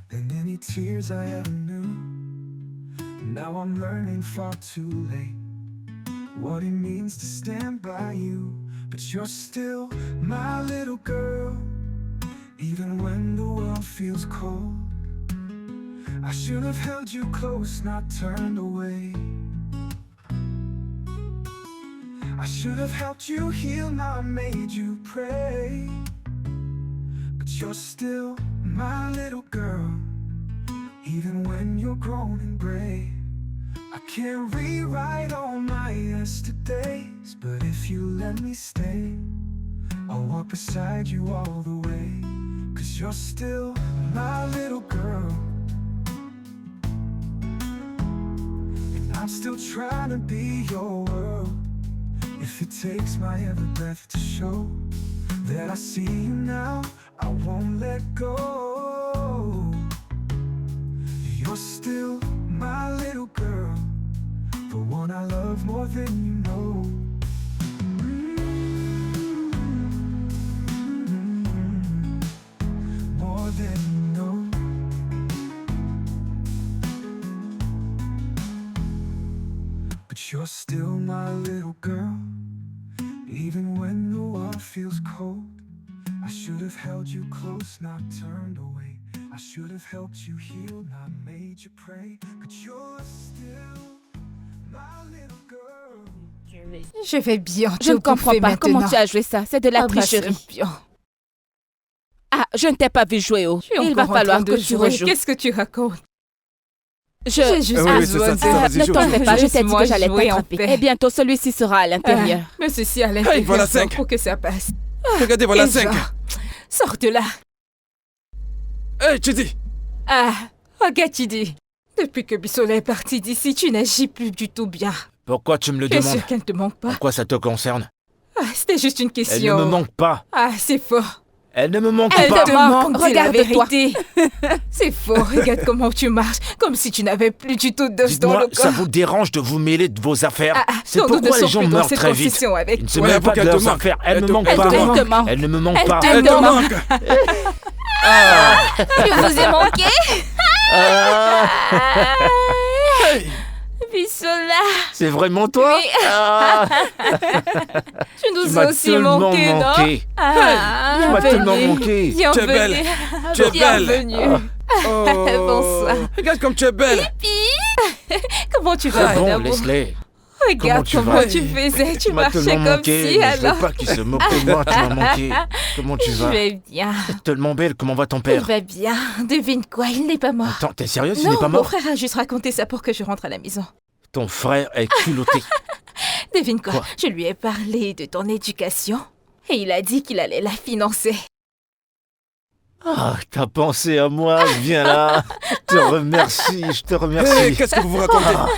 than any tears I ever knew. Now I'm learning far too late what it means to stand by you. But you're still my little girl, even when the world feels cold. I should have held you close, not turned away. I should have helped you heal, not made you pray. But you're still my little girl, even when you're grown and gray. I can't rewrite all my yesterdays, but if you let me stay, I'll walk beside you all the way. 'Cause you're still my little girl, and I'm still trying to be your world. If it takes my every breath to show that I see you now, I won't let go. You're still my little girl, the one I love more than you know. More than you know. But you're still my little girl, even when the world feels cold. I should have held you close, not turned away. I should have helped you heal, not made you pray. But you're still my little girl. Je vais bien. Je ne comprends pas comment tu as joué ça. C'est de la Ah, ma sœur, tricherie. bien. Ah, je ne t'ai pas vu jouer au. Tu es Il va encore en falloir train que de tu jouer. rejoues. Qu'est-ce que tu racontes? Je... J'ai juste oui, besoin c'est ça, de- vas-y, ne joue. t'en fais pas, je t'ai dit que Laisse-moi j'allais jouer en t'attraper. paix. Et bientôt, celui-ci sera à l'intérieur. Mais ceci à l'intérieur voilà 5. pour que ça passe. Regardez, voilà Eva, 5. sors de là. Hey, Chidi. Ah, regarde, Chidi. Depuis que Bissola est parti d'ici, tu n'agis plus du tout bien. Pourquoi tu me le Tu es demandes? sûr qu'elle ne te manque pas? Pourquoi ça te concerne? Ah, c'était juste une Elle question. ne me manque pas. Ah, c'est faux. Elle ne me manque Elle pas. te manque, dis la Regarde-toi. vérité. C'est faux, regarde comment tu marches, comme si tu n'avais plus du tout d'os dans Dites-moi, le corps. ça vous dérange de vous mêler de vos affaires? Ah, ah, C'est donc nous pourquoi ne les sommes gens plus dans meurent cette très vite. concession avec Ils ne se toi. mêlent avoue pas de qu'elle te leurs manque. affaires. Elle ne manque Elle pas. te manque. Elle ne me manque Elle pas. te Elle te manque. Je vous ai manqué. Bissola, C'est vraiment toi? Ah, tu tu nous m'as as aussi tellement manqué, non? manqué. Ah, Tu m'as tellement bienvenue. manqué. Tu es belle. Bienvenue. Tu es belle. Bienvenue. Oh. Bonsoir. Regarde comme tu es belle. Puis, Comment tu vas, C'est bon, Madame? laisse-les. Regarde Comment tu comment vas? tu faisais. Tu Tu m'as marchais tellement comme manqué, si, mais je alors. veux pas qu'ils se moquent de moi, tu m'as manqué. Comment tu Je vas? vais bien. Tellement belle, comment va ton Il père? va bien. Devine quoi, il n'est pas mort. Attends, t'es sérieuse, il Non, n'est pas mon mort? frère a juste raconté ça pour que je rentre à la maison. Ton frère est culotté. Devine quoi, Quoi? je lui ai parlé de ton éducation et il a dit qu'il allait la financer. Ah, t'as pensé à moi, viens là. Je te remercie, je te Hé, remercie. qu'est-ce que vous vous racontez?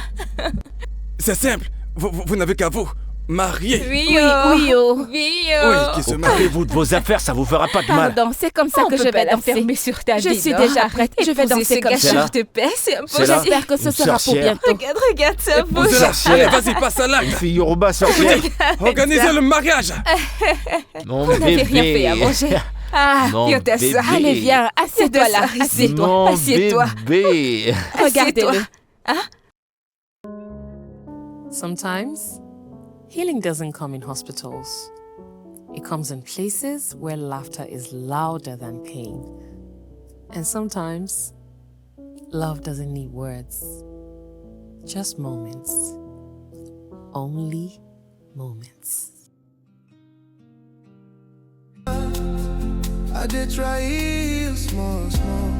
C'est simple, vous n'avez qu'à vous marier. Oui, Oui, oh. oui, Oui, qui se marie. Occupez-vous de vos affaires, ça vous fera pas de mal. Pardon, c'est comme ça On que peut je pas vais la danser. fermer sur ta Je vie, suis non? déjà prête, je vais Épouser danser ce comme C'est là. gâcheur de paix, c'est C'est là. impossible. J'espère que ce Une sera pour sorcière. bientôt. Regarde ça, beau. Une Allez, sorcière. vas-y, passe à Une l'acte. fille Yoruba sorcière. Organisez le mariage. Mon On n'avait rien fait à bébé. manger. Ah, Mon viens t'asseoir. bébé. Allez, viens, assieds-toi là. Assieds-toi, Mon assieds-toi. bébé. Regardez-le. Sometimes, healing doesn't come in hospitals. It comes in places where laughter is louder than pain. And sometimes, love doesn't need words, just moments. Only moments. I did try heal small, small,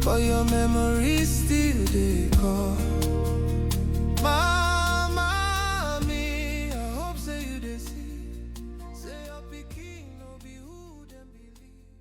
but your memories still they call. My